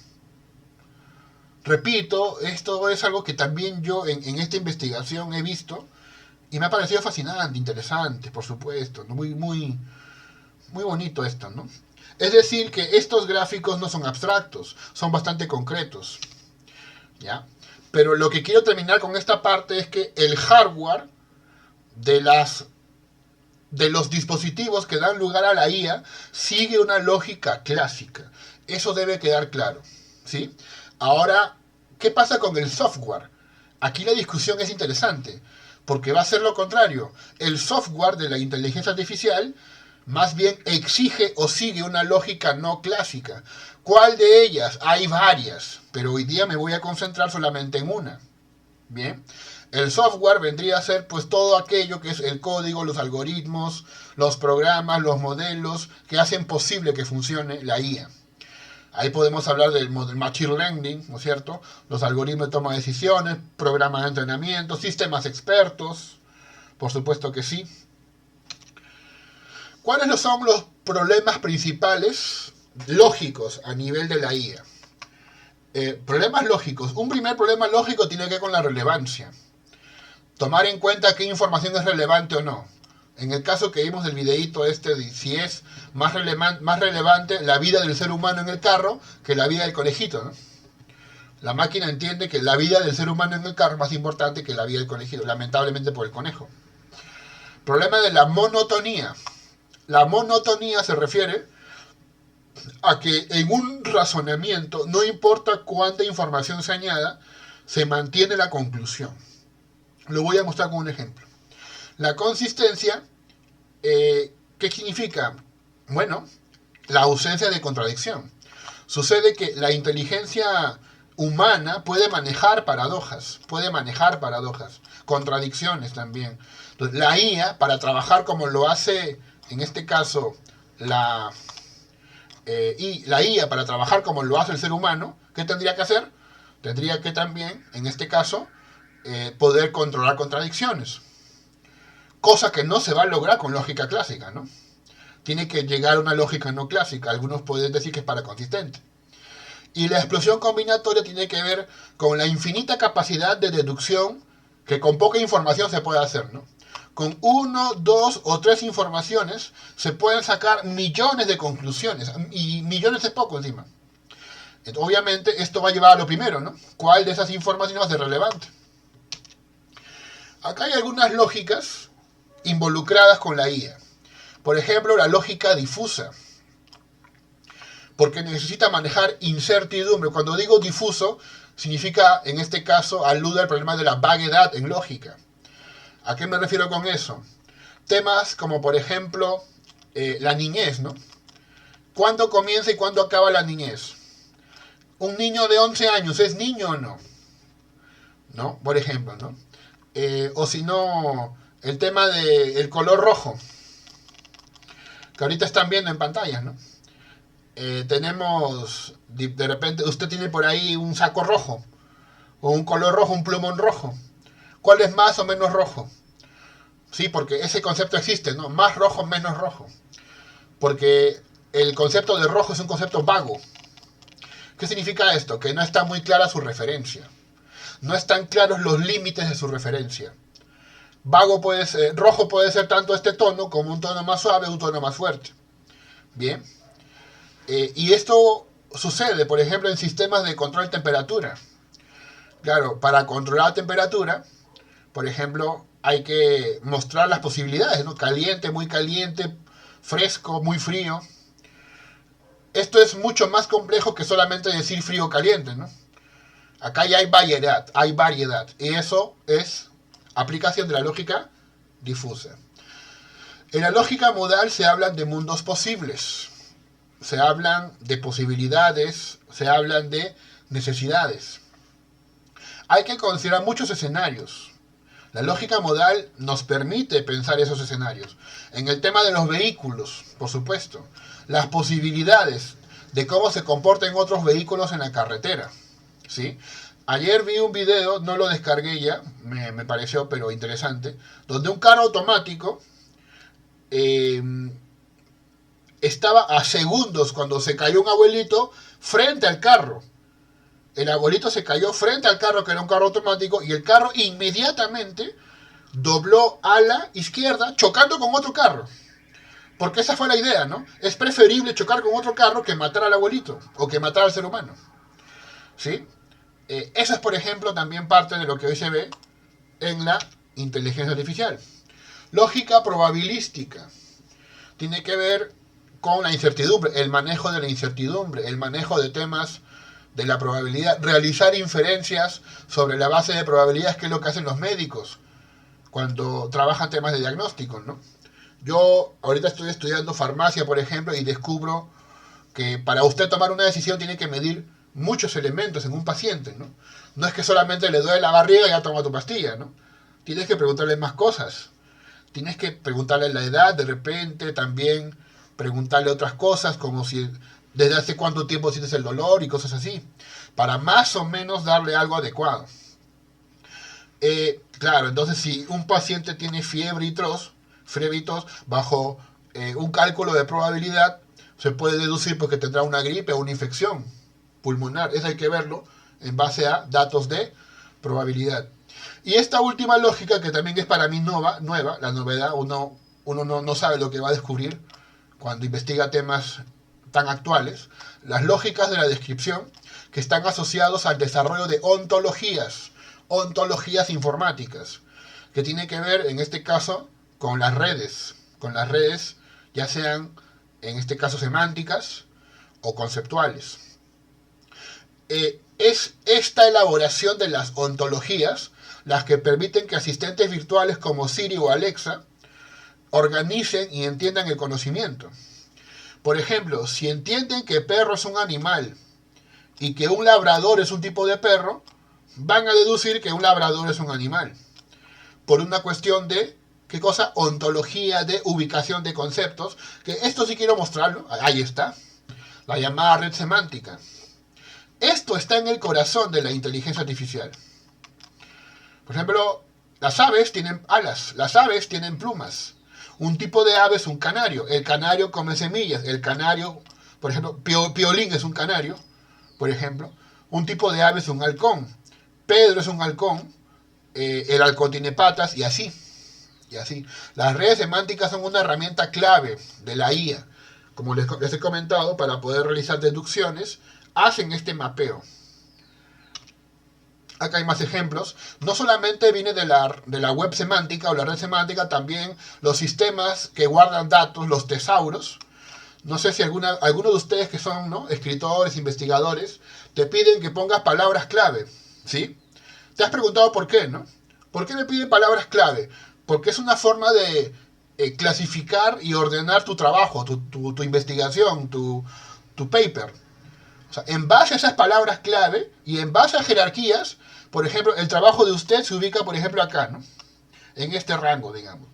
Repito, esto es algo que también yo en esta investigación he visto y me ha parecido fascinante, interesante, por supuesto, ¿no? Muy bonito esto, ¿no? Es decir, que estos gráficos no son abstractos, son bastante concretos, ¿ya? Pero lo que quiero terminar con esta parte es que el hardware de los dispositivos que dan lugar a la IA sigue una lógica clásica. Eso debe quedar claro, ¿sí? Ahora, ¿qué pasa con el software? Aquí la discusión es interesante, porque va a ser lo contrario. El software de la inteligencia artificial más bien exige o sigue una lógica no clásica. ¿Cuál de ellas? Hay varias, pero hoy día me voy a concentrar solamente en una. Bien, el software vendría a ser pues todo aquello que es el código, los algoritmos, los programas, los modelos que hacen posible que funcione la IA. Ahí podemos hablar del machine learning, ¿no es cierto? Los algoritmos de toma de decisiones, programas de entrenamiento, sistemas expertos, por supuesto que sí. ¿Cuáles son los problemas principales lógicos a nivel de la IA? Problemas lógicos. Un primer problema lógico tiene que ver con la relevancia. Tomar en cuenta qué información es relevante o no. En el caso que vimos del videíto de si es más relevante la vida del ser humano en el carro que la vida del conejito, ¿no? La máquina entiende que la vida del ser humano en el carro es más importante que la vida del conejito, lamentablemente por el conejo. Problema de la monotonía. La monotonía se refiere a que en un razonamiento, no importa cuánta información se añada, se mantiene la conclusión. Lo voy a mostrar con un ejemplo. La consistencia, ¿qué significa? Bueno, la ausencia de contradicción. Sucede que la inteligencia humana puede manejar paradojas, contradicciones también. Entonces, la IA, para trabajar como lo hace, en este caso, la IA, para trabajar como lo hace el ser humano, ¿qué tendría que hacer? Tendría que también, en este caso, poder controlar contradicciones. Cosa que no se va a lograr con lógica clásica, ¿no? Tiene que llegar a una lógica no clásica. Algunos pueden decir que es paraconsistente. Y la explosión combinatoria tiene que ver con la infinita capacidad de deducción que con poca información se puede hacer, ¿no? Con 1, 2 o 3 informaciones se pueden sacar millones de conclusiones. Y millones es poco encima. Entonces, obviamente esto va a llevar a lo primero, ¿no? ¿Cuál de esas informaciones va a ser relevante? Acá hay algunas lógicas involucradas con la IA. Por ejemplo, la lógica difusa, porque necesita manejar incertidumbre. Cuando digo difuso, significa, en este caso, alude al problema de la vaguedad en lógica. ¿A qué me refiero con eso? Temas como, por ejemplo, la niñez, ¿no? ¿Cuándo comienza y cuándo acaba la niñez? ¿Un niño de 11 años es niño o no? ¿No? Por ejemplo, ¿no? O si no, el tema del color rojo, que ahorita están viendo en pantalla, ¿no? Tenemos, de repente, usted tiene por ahí un saco rojo, o un color rojo, un plumón rojo. ¿Cuál es más o menos rojo? Sí, porque ese concepto existe, ¿no? Más rojo, menos rojo. Porque el concepto de rojo es un concepto vago. ¿Qué significa esto? Que no está muy clara su referencia. No están claros los límites de su referencia. Rojo puede ser tanto este tono como un tono más suave o un tono más fuerte. Bien. Y esto sucede, por ejemplo, en sistemas de control de temperatura. Claro, para controlar temperatura, por ejemplo, hay que mostrar las posibilidades, ¿no? Caliente, muy caliente, fresco, muy frío. Esto es mucho más complejo que solamente decir frío o caliente, ¿no? Acá ya hay variedad. Y eso es aplicación de la lógica difusa. En la lógica modal se hablan de mundos posibles. Se hablan de posibilidades, se hablan de necesidades. Hay que considerar muchos escenarios. La lógica modal nos permite pensar esos escenarios. En el tema de los vehículos, por supuesto. Las posibilidades de cómo se comportan otros vehículos en la carretera. ¿Sí? Ayer vi un video, no lo descargué ya, me pareció pero interesante, donde un carro automático estaba a segundos cuando se cayó un abuelito frente al carro. El abuelito se cayó frente al carro, que era un carro automático, y el carro inmediatamente dobló a la izquierda, chocando con otro carro. Porque esa fue la idea, ¿no? Es preferible chocar con otro carro que matar al abuelito, o que matar al ser humano. ¿Sí? Eso es, por ejemplo, también parte de lo que hoy se ve en la inteligencia artificial. Lógica probabilística. Tiene que ver con la incertidumbre, el manejo de la incertidumbre, el manejo de temas de la probabilidad, realizar inferencias sobre la base de probabilidades, que es lo que hacen los médicos cuando trabajan temas de diagnóstico, ¿no? Yo ahorita estoy estudiando farmacia, por ejemplo, y descubro que para usted tomar una decisión tiene que medir muchos elementos en un paciente, ¿no? No es que solamente le duele la barriga y ya toma tu pastilla, ¿no? Tienes que preguntarle más cosas. Tienes que preguntarle la edad, de repente, también preguntarle otras cosas, como si desde hace cuánto tiempo sientes el dolor y cosas así, para más o menos darle algo adecuado. Claro, entonces si un paciente tiene fiebre y tos, bajo un cálculo de probabilidad, se puede deducir porque tendrá una gripe o una infección pulmonar. Eso hay que verlo en base a datos de probabilidad. Y esta última lógica, que también es para mí nueva, la novedad, uno no sabe lo que va a descubrir cuando investiga temas tan actuales, las lógicas de la descripción que están asociados al desarrollo de ontologías informáticas, que tiene que ver en este caso con las redes, ya sean en este caso semánticas o conceptuales. Es esta elaboración de las ontologías las que permiten que asistentes virtuales como Siri o Alexa organicen y entiendan el conocimiento. Por ejemplo, si entienden que perro es un animal y que un labrador es un tipo de perro, van a deducir que un labrador es un animal. Por una cuestión de, ¿qué cosa? Ontología, de ubicación de conceptos, que esto sí quiero mostrarlo, ahí está, la llamada red semántica. Esto está en el corazón de la inteligencia artificial. Por ejemplo, las aves tienen alas, las aves tienen plumas. Un tipo de ave es un canario, el canario come semillas, el canario, por ejemplo, piolín es un canario, por ejemplo. Un tipo de ave es un halcón, Pedro es un halcón, el halcón tiene patas y así. Las redes semánticas son una herramienta clave de la IA. Como les he comentado, para poder realizar deducciones, hacen este mapeo. Acá hay más ejemplos. No solamente viene de la web semántica o la red semántica, también los sistemas que guardan datos, los tesauros. No sé si alguno de ustedes que son, ¿no?, escritores, investigadores, te piden que pongas palabras clave, ¿sí? Te has preguntado por qué, ¿no? ¿Por qué me piden palabras clave? Porque es una forma de clasificar y ordenar tu trabajo, tu investigación, tu paper. O sea, en base a esas palabras clave y en base a jerarquías, por ejemplo, el trabajo de usted se ubica, por ejemplo, acá, ¿no? En este rango, digamos.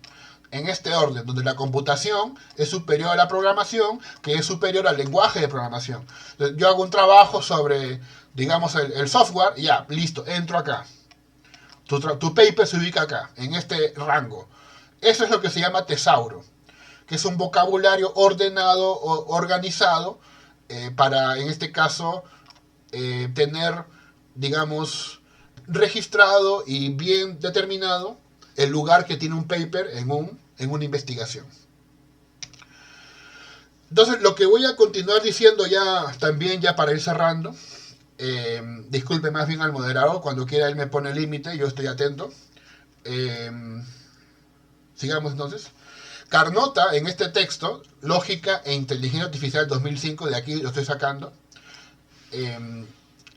En este orden, donde la computación es superior a la programación, que es superior al lenguaje de programación. Entonces, yo hago un trabajo sobre, digamos, el software, y ya, listo, entro acá. Tu paper se ubica acá, en este rango. Eso es lo que se llama tesauro, que es un vocabulario ordenado o organizado para, en este caso, tener, digamos, registrado y bien determinado el lugar que tiene un paper en una investigación. Entonces, lo que voy a continuar diciendo ya para ir cerrando, disculpe más bien al moderador, cuando quiera él me pone límite, yo estoy atento. Sigamos entonces. Carnota, en este texto, Lógica e Inteligencia Artificial 2005, de aquí lo estoy sacando,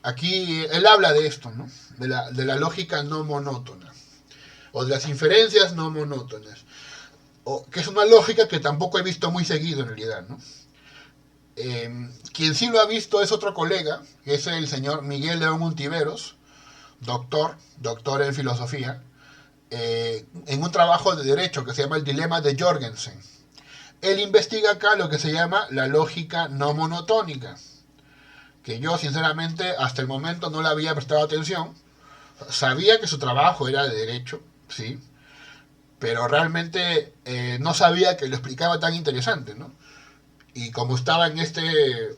aquí él habla de esto, ¿no? De la lógica no monótona, o de las inferencias no monótonas, que es una lógica que tampoco he visto muy seguido en realidad, ¿no? Quien sí lo ha visto es otro colega, que es el señor Miguel León Untiveros, doctor en filosofía, en un trabajo de derecho que se llama El dilema de Jorgensen. Él investiga acá lo que se llama la lógica no monotónica, que yo sinceramente hasta el momento no le había prestado atención. Sabía que su trabajo era de derecho, sí, pero realmente no sabía que lo explicaba tan interesante, ¿no? Y como estaba en este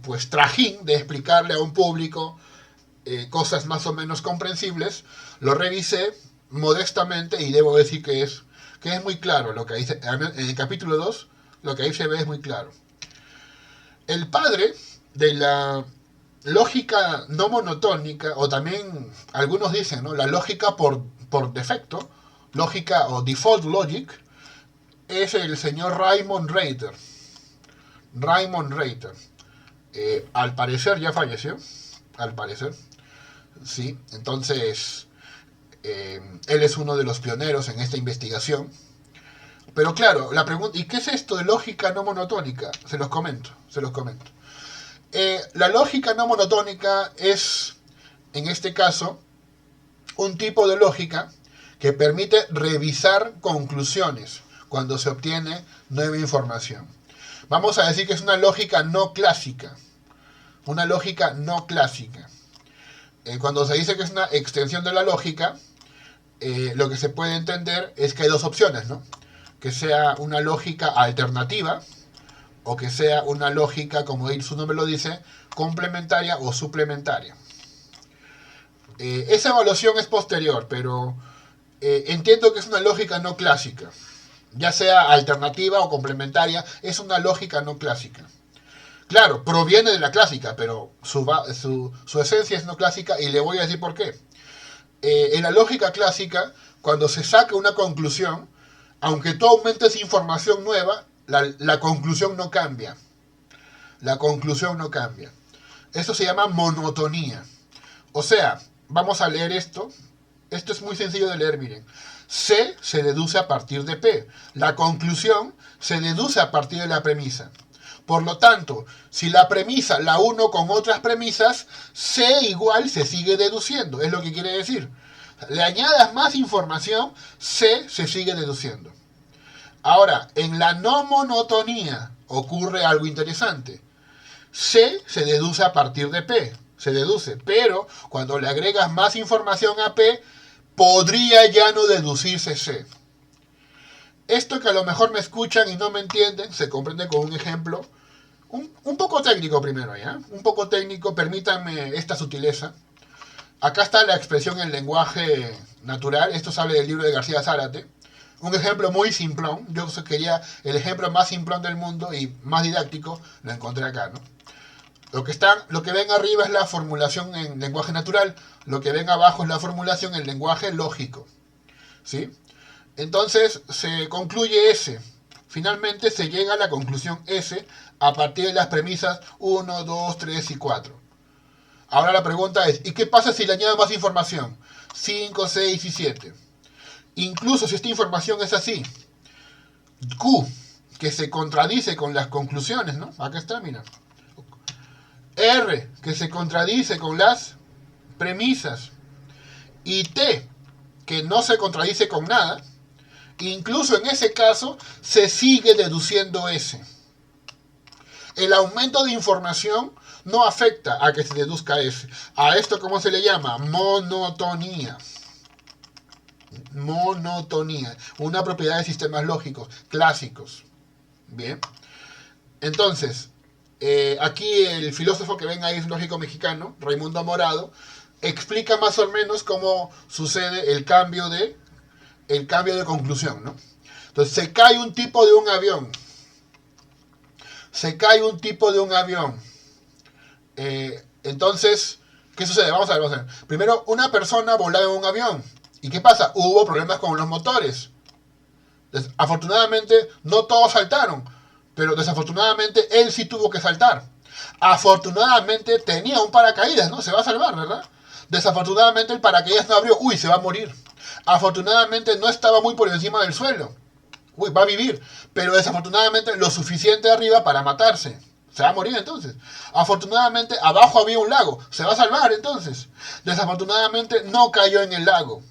pues trajín de explicarle a un público cosas más o menos comprensibles, lo revisé modestamente y debo decir que es muy claro lo que dice en el capítulo 2, lo que ahí se ve es muy claro. El padre de la lógica no monotónica, o también algunos dicen, ¿no?, la lógica por defecto, lógica o default logic, es el señor Raymond Reiter. Al parecer ya falleció, al parecer, sí. Entonces él es uno de los pioneros en esta investigación, Pero claro, la pregunta, ¿y qué es esto de lógica no monotónica? Se los comento. La lógica no monotónica es, en este caso, un tipo de lógica que permite revisar conclusiones cuando se obtiene nueva información. Vamos a decir que es una lógica no clásica. Una lógica no clásica. Cuando se dice que es una extensión de la lógica, lo que se puede entender es que hay dos opciones, ¿no? Que sea una lógica alternativa o que sea una lógica, como su nombre lo dice, complementaria o suplementaria. Esa evaluación es posterior, pero entiendo que es una lógica no clásica. Ya sea alternativa o complementaria, es una lógica no clásica. Claro, proviene de la clásica, pero su esencia es no clásica y le voy a decir por qué. En la lógica clásica, cuando se saca una conclusión, aunque tú aumentes información nueva, la conclusión no cambia. La conclusión no cambia. Esto se llama monotonía. O sea, vamos a leer esto. Esto es muy sencillo de leer, miren. C se deduce a partir de P. La conclusión se deduce a partir de la premisa. Por lo tanto, si la premisa la uno con otras premisas, C igual se sigue deduciendo. Es lo que quiere decir. Le añadas más información, C se sigue deduciendo. Ahora, en la no monotonía ocurre algo interesante. C se deduce a partir de P. Se deduce, pero cuando le agregas más información a P, podría ya no deducirse C. Esto que a lo mejor me escuchan y no me entienden, se comprende con un ejemplo un poco técnico primero, ¿ya? Un poco técnico, permítanme esta sutileza. Acá está la expresión en lenguaje natural, esto sale del libro de García Zárate. Un ejemplo muy simplón, yo quería el ejemplo más simplón del mundo y más didáctico, lo encontré acá, ¿no? Lo que ven arriba es la formulación en lenguaje natural, lo que ven abajo es la formulación en lenguaje lógico, ¿sí? Entonces se concluye S. Finalmente se llega a la conclusión S a partir de las premisas 1, 2, 3 y 4. Ahora la pregunta es, ¿y qué pasa si le añado más información? 5, 6 y 7. Incluso si esta información es así, Q, que se contradice con las conclusiones, ¿no? Acá está, mira. R, que se contradice con las premisas. Y T, que no se contradice con nada. Incluso en ese caso, se sigue deduciendo S. El aumento de información no afecta a que se deduzca S. A esto, ¿cómo se le llama? Monotonía. Monotonía. Una propiedad de sistemas lógicos clásicos. Bien. Entonces, aquí el filósofo que ven ahí es lógico mexicano, Raimundo Morado, explica más o menos cómo sucede el cambio de conclusión, ¿no? Entonces, se cae un tipo de un avión. Entonces, ¿qué sucede? Vamos a ver. Primero, una persona volaba en un avión. ¿Y qué pasa? Hubo problemas con los motores. Afortunadamente, no todos saltaron, pero desafortunadamente él sí tuvo que saltar. Afortunadamente tenía un paracaídas, ¿no? Se va a salvar, ¿verdad? Desafortunadamente el paracaídas no abrió. Uy, se va a morir. Afortunadamente no estaba muy por encima del suelo. Uy, va a vivir. Pero desafortunadamente lo suficiente arriba para matarse. Se va a morir entonces. Afortunadamente abajo había un lago. Se va a salvar entonces. Desafortunadamente no cayó en el lago.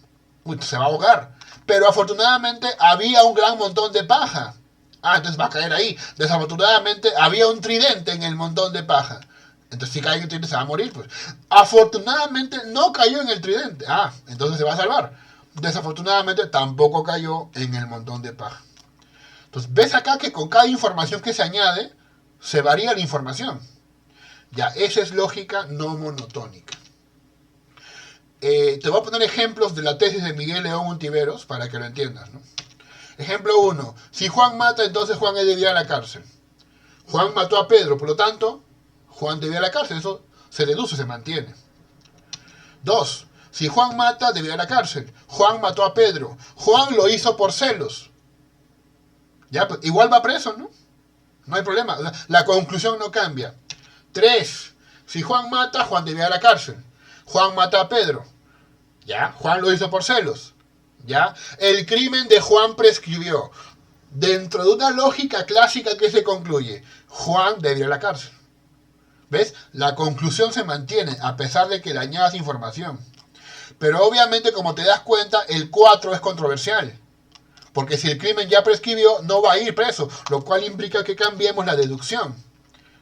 Uy, se va a ahogar. Pero afortunadamente había un gran montón de paja. Entonces va a caer ahí. Desafortunadamente había un tridente en el montón de paja. Entonces si cae en el tridente se va a morir, pues. Afortunadamente no cayó en el tridente. Entonces se va a salvar. Desafortunadamente tampoco cayó en el montón de paja. Entonces ves acá que con cada información que se añade, se varía la información. Ya, esa es lógica no monotónica. Te voy a poner ejemplos de la tesis de Miguel León Ontiveros para que lo entiendas, ¿no? Ejemplo 1. Si Juan mata, entonces Juan debe ir a la cárcel. Juan mató a Pedro, por lo tanto, Juan debe ir a la cárcel. Eso se deduce, se mantiene. 2. Si Juan mata, debe ir a la cárcel. Juan mató a Pedro. Juan lo hizo por celos. Ya, pues, igual va preso, ¿no? No hay problema. La conclusión no cambia. 3. Si Juan mata, Juan debe ir a la cárcel. Juan mata a Pedro. Ya, Juan lo hizo por celos. Ya, el crimen de Juan prescribió. dentro de una lógica clásica que se concluye, Juan debe ir a la cárcel. ¿Ves? La conclusión se mantiene a pesar de que le añadas información. Pero obviamente, como te das cuenta, el 4 es controversial. Porque si el crimen ya prescribió, no va a ir preso, lo cual implica que cambiemos la deducción,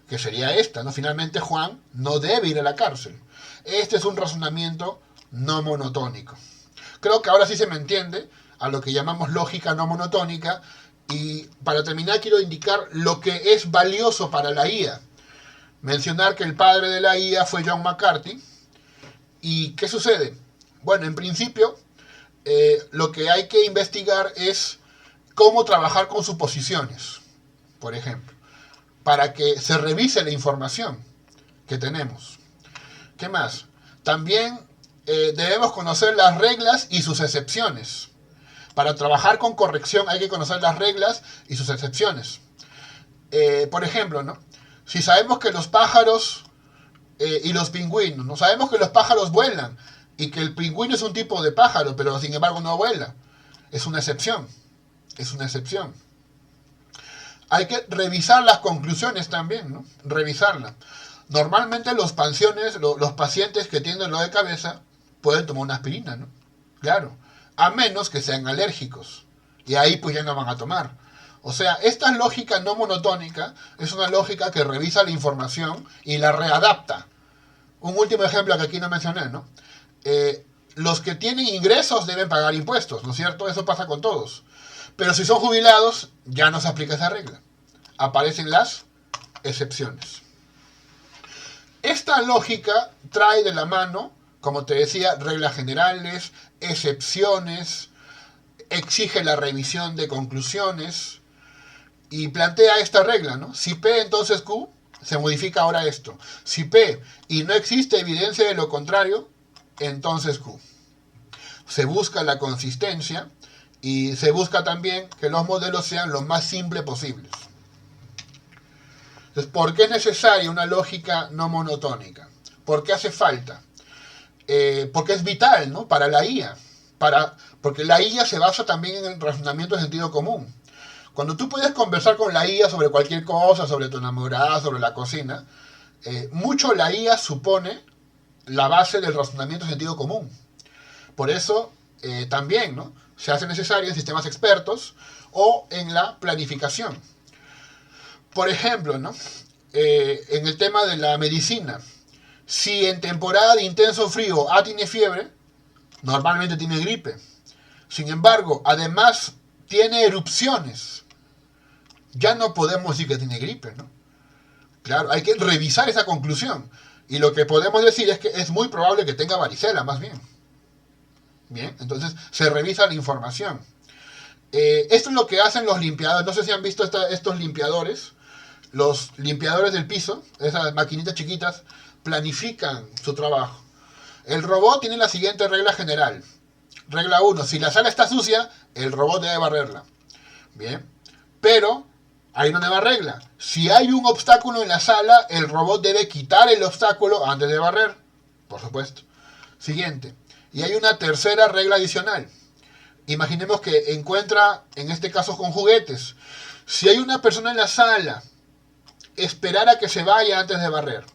que sería esta, ¿no? Finalmente Juan no debe ir a la cárcel. Este es un razonamiento no monotónico. Creo que ahora sí se me entiende a lo que llamamos lógica no monotónica. Y para terminar quiero indicar lo que es valioso para la IA. Mencionar que el padre de la IA fue John McCarthy. ¿Y qué sucede? Bueno, en principio, lo que hay que investigar es cómo trabajar con suposiciones, por ejemplo, para que se revise la información que tenemos. ¿Qué más? También debemos conocer las reglas y sus excepciones. Para trabajar con corrección hay que conocer las reglas y sus excepciones. Por ejemplo, ¿no? Si sabemos que los pájaros y los pingüinos, no sabemos que los pájaros vuelan y que el pingüino es un tipo de pájaro, pero sin embargo no vuela. Es una excepción. Es una excepción. Hay que revisar las conclusiones también, ¿no? Revisarlas. Normalmente los pacientes que tienen dolor de cabeza pueden tomar una aspirina, ¿no? Claro. A menos que sean alérgicos. Y ahí pues ya no van a tomar. O sea, esta lógica no monotónica es una lógica que revisa la información y la readapta. Un último ejemplo que aquí no mencioné, ¿no? Los que tienen ingresos deben pagar impuestos, ¿no es cierto? Eso pasa con todos. Pero si son jubilados, ya no se aplica esa regla. Aparecen las excepciones. Esta lógica trae de la mano, como te decía, reglas generales, excepciones, exige la revisión de conclusiones y plantea esta regla, ¿no? Si P entonces Q, se modifica ahora esto. Si P y no existe evidencia de lo contrario, entonces Q. Se busca la consistencia y se busca también que los modelos sean lo más simples posibles. Entonces, ¿por qué es necesaria una lógica no monotónica? ¿Por qué hace falta? Porque es vital, ¿no? Para la IA. Porque la IA se basa también en el razonamiento de sentido común. Cuando tú puedes conversar con la IA sobre cualquier cosa, sobre tu enamorada, sobre la cocina, mucho la IA supone la base del razonamiento de sentido común. Por eso también, ¿no? Se hace necesario en sistemas expertos o en la planificación. Por ejemplo, ¿no? En el tema de la medicina, si en temporada de intenso frío A tiene fiebre, normalmente tiene gripe. Sin embargo, además tiene erupciones. Ya no podemos decir que tiene gripe, ¿no? Claro, hay que revisar esa conclusión. Y lo que podemos decir es que es muy probable que tenga varicela, más bien. Bien, entonces se revisa la información. Esto es lo que hacen los limpiadores. No sé si han visto estos limpiadores. Los limpiadores del piso, esas maquinitas chiquitas, planifican su trabajo. El robot tiene la siguiente regla general. Regla 1. Si la sala está sucia, el robot debe barrerla. Bien. Pero hay una nueva regla. Si hay un obstáculo en la sala, el robot debe quitar el obstáculo antes de barrer. Por supuesto. Siguiente. Y hay una tercera regla adicional. Imaginemos que encuentra, en este caso con juguetes. Si hay una persona en la sala, esperar a que se vaya antes de barrer.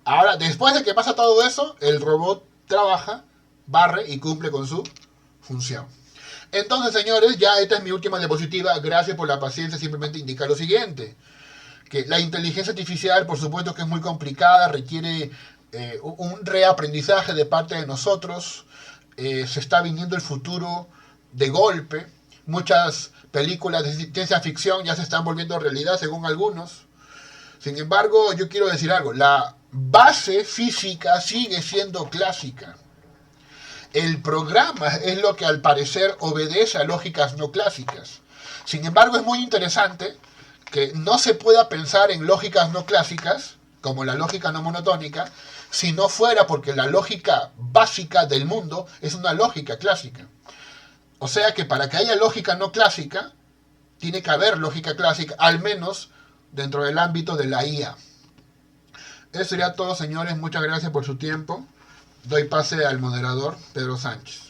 Ahora, después de que pasa todo eso, el robot trabaja, barre y cumple con su función. Entonces, señores, ya esta es mi última diapositiva. Gracias por la paciencia. Simplemente indicar lo siguiente. Que la inteligencia artificial, por supuesto que es muy complicada, requiere un reaprendizaje de parte de nosotros. Se está viniendo el futuro de golpe. Muchas películas de ciencia ficción ya se están volviendo realidad, según algunos. Sin embargo, yo quiero decir algo. La base física sigue siendo clásica. El programa es lo que al parecer obedece a lógicas no clásicas. Sin embargo, es muy interesante que no se pueda pensar en lógicas no clásicas, como la lógica no monotónica, si no fuera porque la lógica básica del mundo es una lógica clásica. O sea que para que haya lógica no clásica, tiene que haber lógica clásica, al menos dentro del ámbito de la IA. Eso sería todo, señores. Muchas gracias por su tiempo. Doy pase al moderador, Pedro Sánchez.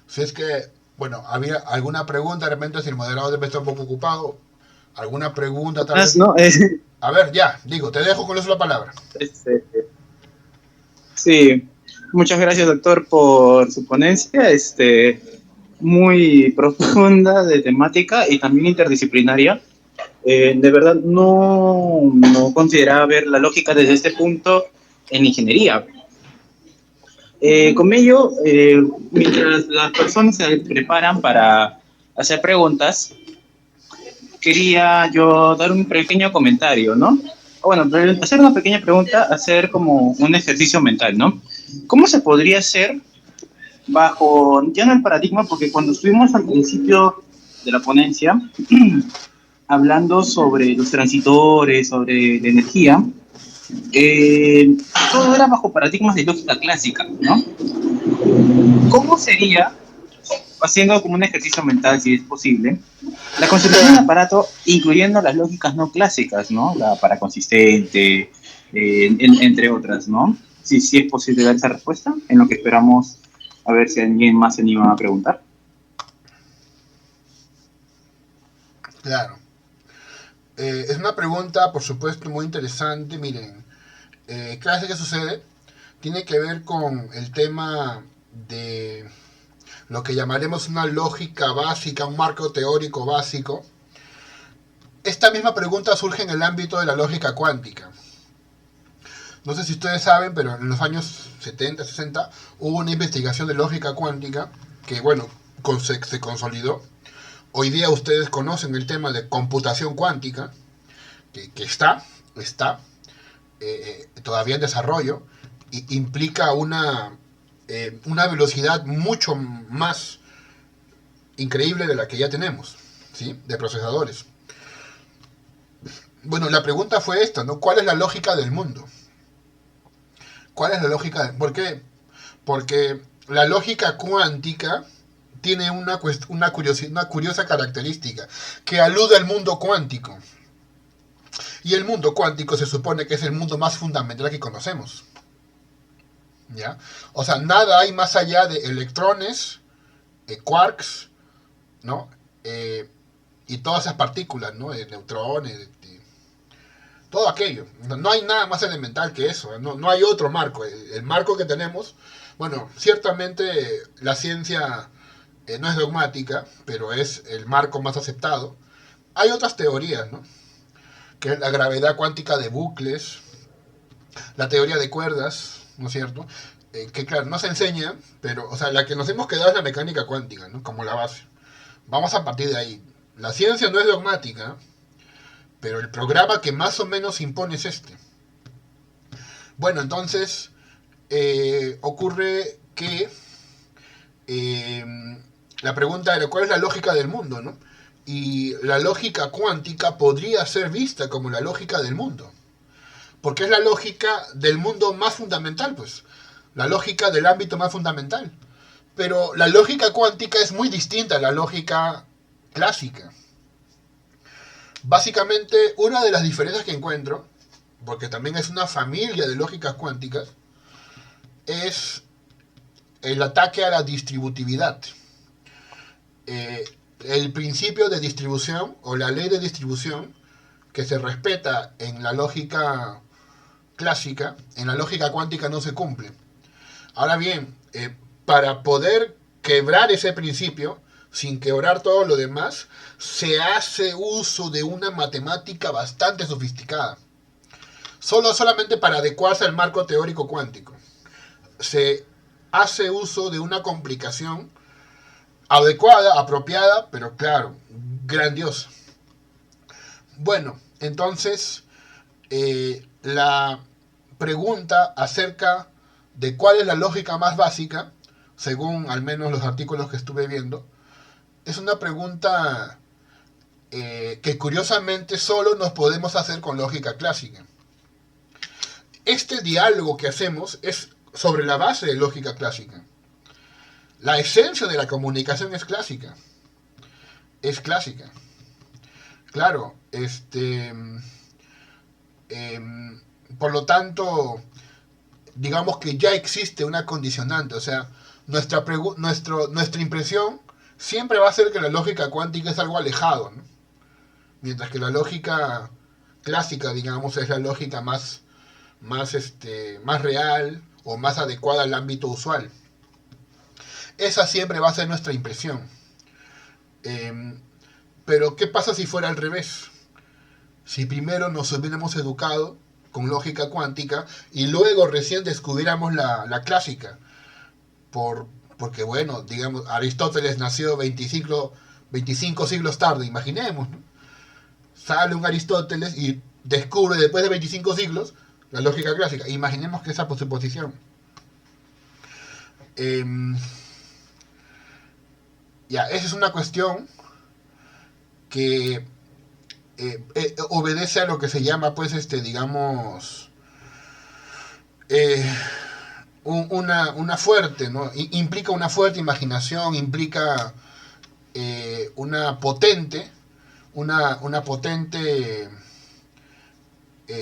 Si es que, bueno, había alguna pregunta, de repente si el moderador debe estar un poco ocupado, alguna pregunta tal vez. No, A ver, ya, digo, te dejo con eso la palabra. este, sí, muchas gracias, doctor, por su ponencia, muy profunda de temática y también interdisciplinaria. De verdad, no consideraba ver la lógica desde este punto en ingeniería. Con ello, mientras las personas se preparan para hacer preguntas, quería yo dar un pequeño comentario, ¿no? Bueno, hacer una pequeña pregunta, hacer como un ejercicio mental, ¿no? ¿Cómo se podría hacer bajo, ya no el paradigma, porque cuando estuvimos al principio de la ponencia, hablando sobre los transitores, sobre la energía, todo era bajo paradigmas de lógica clásica, ¿no? ¿Cómo sería, haciendo como un ejercicio mental, si es posible, la construcción de un aparato incluyendo las lógicas no clásicas, ¿no? La paraconsistente, entre otras, ¿no? Si es posible dar esa respuesta, en lo que esperamos a ver si alguien más se anima a preguntar. Claro. Es una pregunta, por supuesto, muy interesante. Miren, ¿qué que sucede? Tiene que ver con el tema de lo que llamaremos una lógica básica, un marco teórico básico. Esta misma pregunta surge en el ámbito de la lógica cuántica. No sé si ustedes saben, pero en los años 70, 60 hubo una investigación de lógica cuántica que, bueno, se consolidó. Hoy día ustedes conocen el tema de computación cuántica, que está todavía en desarrollo, y implica una velocidad mucho más increíble de la que ya tenemos, ¿sí? De procesadores. Bueno, la pregunta fue esta, ¿no? ¿Cuál es la lógica del mundo? ¿Cuál es la lógica? ¿Por qué? Porque la lógica cuántica tiene una curiosa característica que alude al mundo cuántico. Y el mundo cuántico se supone que es el mundo más fundamental que conocemos. ¿Ya? O sea, nada hay más allá de electrones, quarks, ¿no? Y todas esas partículas, ¿no? Neutrones, todo aquello. No hay nada más elemental que eso. No hay otro marco. El marco que tenemos, bueno, ciertamente la ciencia no es dogmática, pero es el marco más aceptado. Hay otras teorías, ¿no? Que es la gravedad cuántica de bucles, la teoría de cuerdas, ¿no es cierto? Que claro, no se enseña, pero, o sea, la que nos hemos quedado es la mecánica cuántica, ¿no? Como la base. Vamos a partir de ahí. La ciencia no es dogmática, pero el programa que más o menos impone es este. Bueno, entonces, ocurre que la pregunta era, ¿cuál es la lógica del mundo, no? Y la lógica cuántica podría ser vista como la lógica del mundo. Porque es la lógica del mundo más fundamental, pues. La lógica del ámbito más fundamental. Pero la lógica cuántica es muy distinta a la lógica clásica. Básicamente, una de las diferencias que encuentro, porque también es una familia de lógicas cuánticas, es el ataque a la distributividad. El principio de distribución o la ley de distribución que se respeta en la lógica clásica, en la lógica cuántica no se cumple. Ahora bien, para poder quebrar ese principio, sin quebrar todo lo demás, se hace uso de una matemática bastante sofisticada. Solamente para adecuarse al marco teórico cuántico. Se hace uso de una complicación adecuada, apropiada, pero claro, grandiosa. Bueno, entonces, la pregunta acerca de cuál es la lógica más básica, según al menos los artículos que estuve viendo, es una pregunta que curiosamente solo nos podemos hacer con lógica clásica. Este diálogo que hacemos es sobre la base de lógica clásica. La esencia de la comunicación es clásica. Es clásica. Claro, por lo tanto, digamos que ya existe una condicionante. O sea, nuestra impresión siempre va a ser que la lógica cuántica es algo alejado, ¿no? Mientras que la lógica clásica, digamos, es la lógica más real o más adecuada al ámbito usual. Esa siempre va a ser nuestra impresión. Pero ¿qué pasa si fuera al revés? Si primero nos hubiéramos educado con lógica cuántica y luego recién descubriéramos la clásica. Porque bueno, digamos, Aristóteles nació 25 siglos tarde, imaginemos, ¿no? Sale un Aristóteles y descubre después de 25 siglos la lógica clásica. Imaginemos que esa suposición. Ya, esa es una cuestión que obedece a lo que se llama, pues, digamos, una fuerte, ¿no? Implica una fuerte imaginación, implica una potente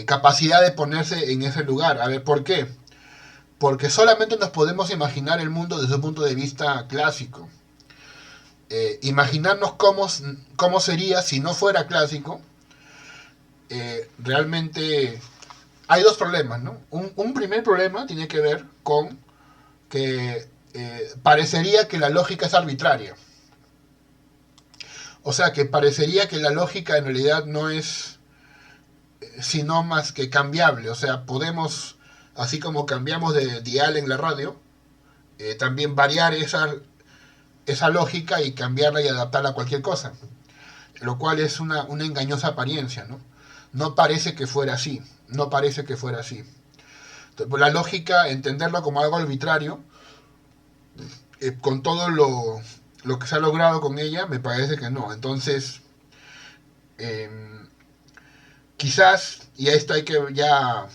capacidad de ponerse en ese lugar. A ver, ¿por qué? Porque solamente nos podemos imaginar el mundo desde un punto de vista clásico. Imaginarnos cómo sería si no fuera clásico, realmente hay dos problemas, ¿no? Un primer problema tiene que ver con que parecería que la lógica es arbitraria. O sea, que parecería que la lógica en realidad no es sino más que cambiable. O sea, podemos, así como cambiamos de dial en la radio, también variar esa lógica y cambiarla y adaptarla a cualquier cosa. Lo cual es una engañosa apariencia, ¿no? No parece que fuera así. No parece que fuera así. Entonces, la lógica, entenderlo como algo arbitrario, con todo lo que se ha logrado con ella, me parece que no. Entonces, quizás, y a esto hay que ya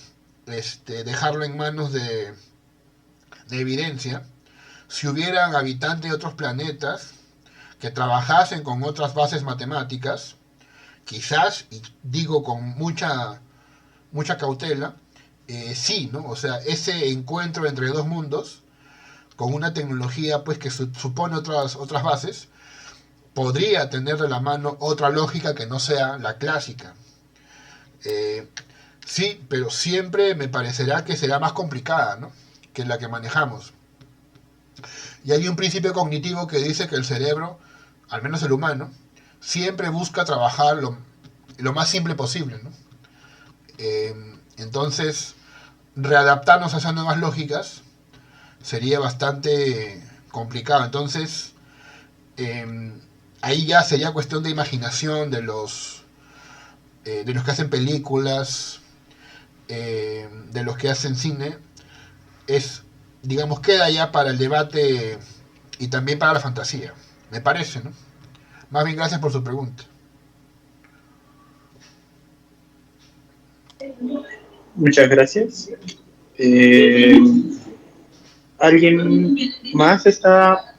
dejarlo en manos de evidencia, si hubieran habitantes de otros planetas que trabajasen con otras bases matemáticas, quizás, y digo con mucha cautela, sí, ¿no? O sea, ese encuentro entre dos mundos, con una tecnología pues que supone otras bases, podría tener de la mano otra lógica que no sea la clásica. Sí, pero siempre me parecerá que será más complicada, ¿no?, que la que manejamos. Y hay un principio cognitivo que dice que el cerebro, al menos el humano, siempre busca trabajar lo más simple posible, ¿no? Entonces, readaptarnos a esas nuevas lógicas sería bastante complicado. Entonces, ahí ya sería cuestión de imaginación de los que hacen películas, de los que hacen cine. Digamos, queda ya para el debate y también para la fantasía, me parece, ¿no? Más bien, gracias por su pregunta. Muchas gracias. ¿Alguien más está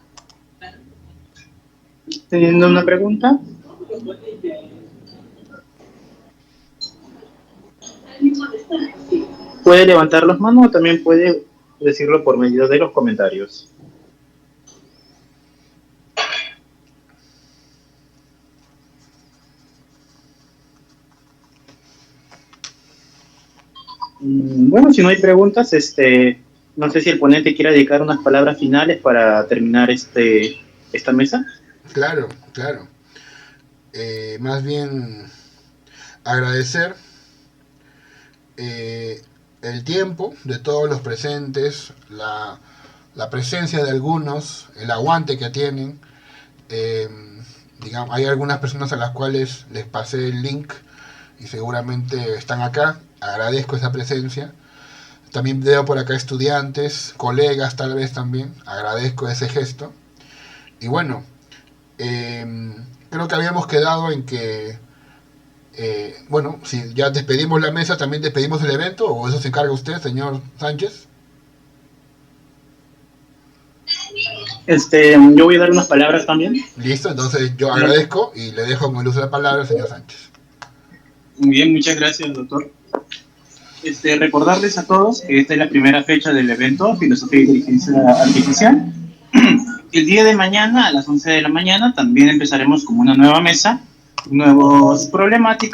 teniendo una pregunta? Puede levantar las manos o también puede decirlo por medio de los comentarios. Bueno, si no hay preguntas, no sé si el ponente quiere dedicar unas palabras finales para terminar esta mesa. Claro. Más bien agradecer el tiempo de todos los presentes, la presencia de algunos, el aguante que tienen. Digamos, hay algunas personas a las cuales les pasé el link y seguramente están acá. Agradezco esa presencia. También veo por acá estudiantes, colegas tal vez también. Agradezco ese gesto. Y bueno, creo que habíamos quedado en que, bueno, si ya despedimos la mesa, también despedimos el evento, o eso se encarga usted, señor Sánchez. Yo voy a dar unas palabras también. Listo, entonces yo agradezco y le dejo con el uso de la palabra al señor Sánchez. Muy bien, muchas gracias, doctor. Recordarles a todos que esta es la primera fecha del evento Filosofía e Inteligencia Artificial. que el día de mañana a las 11 de la mañana también empezaremos como una nueva mesa, nuevas problemáticas.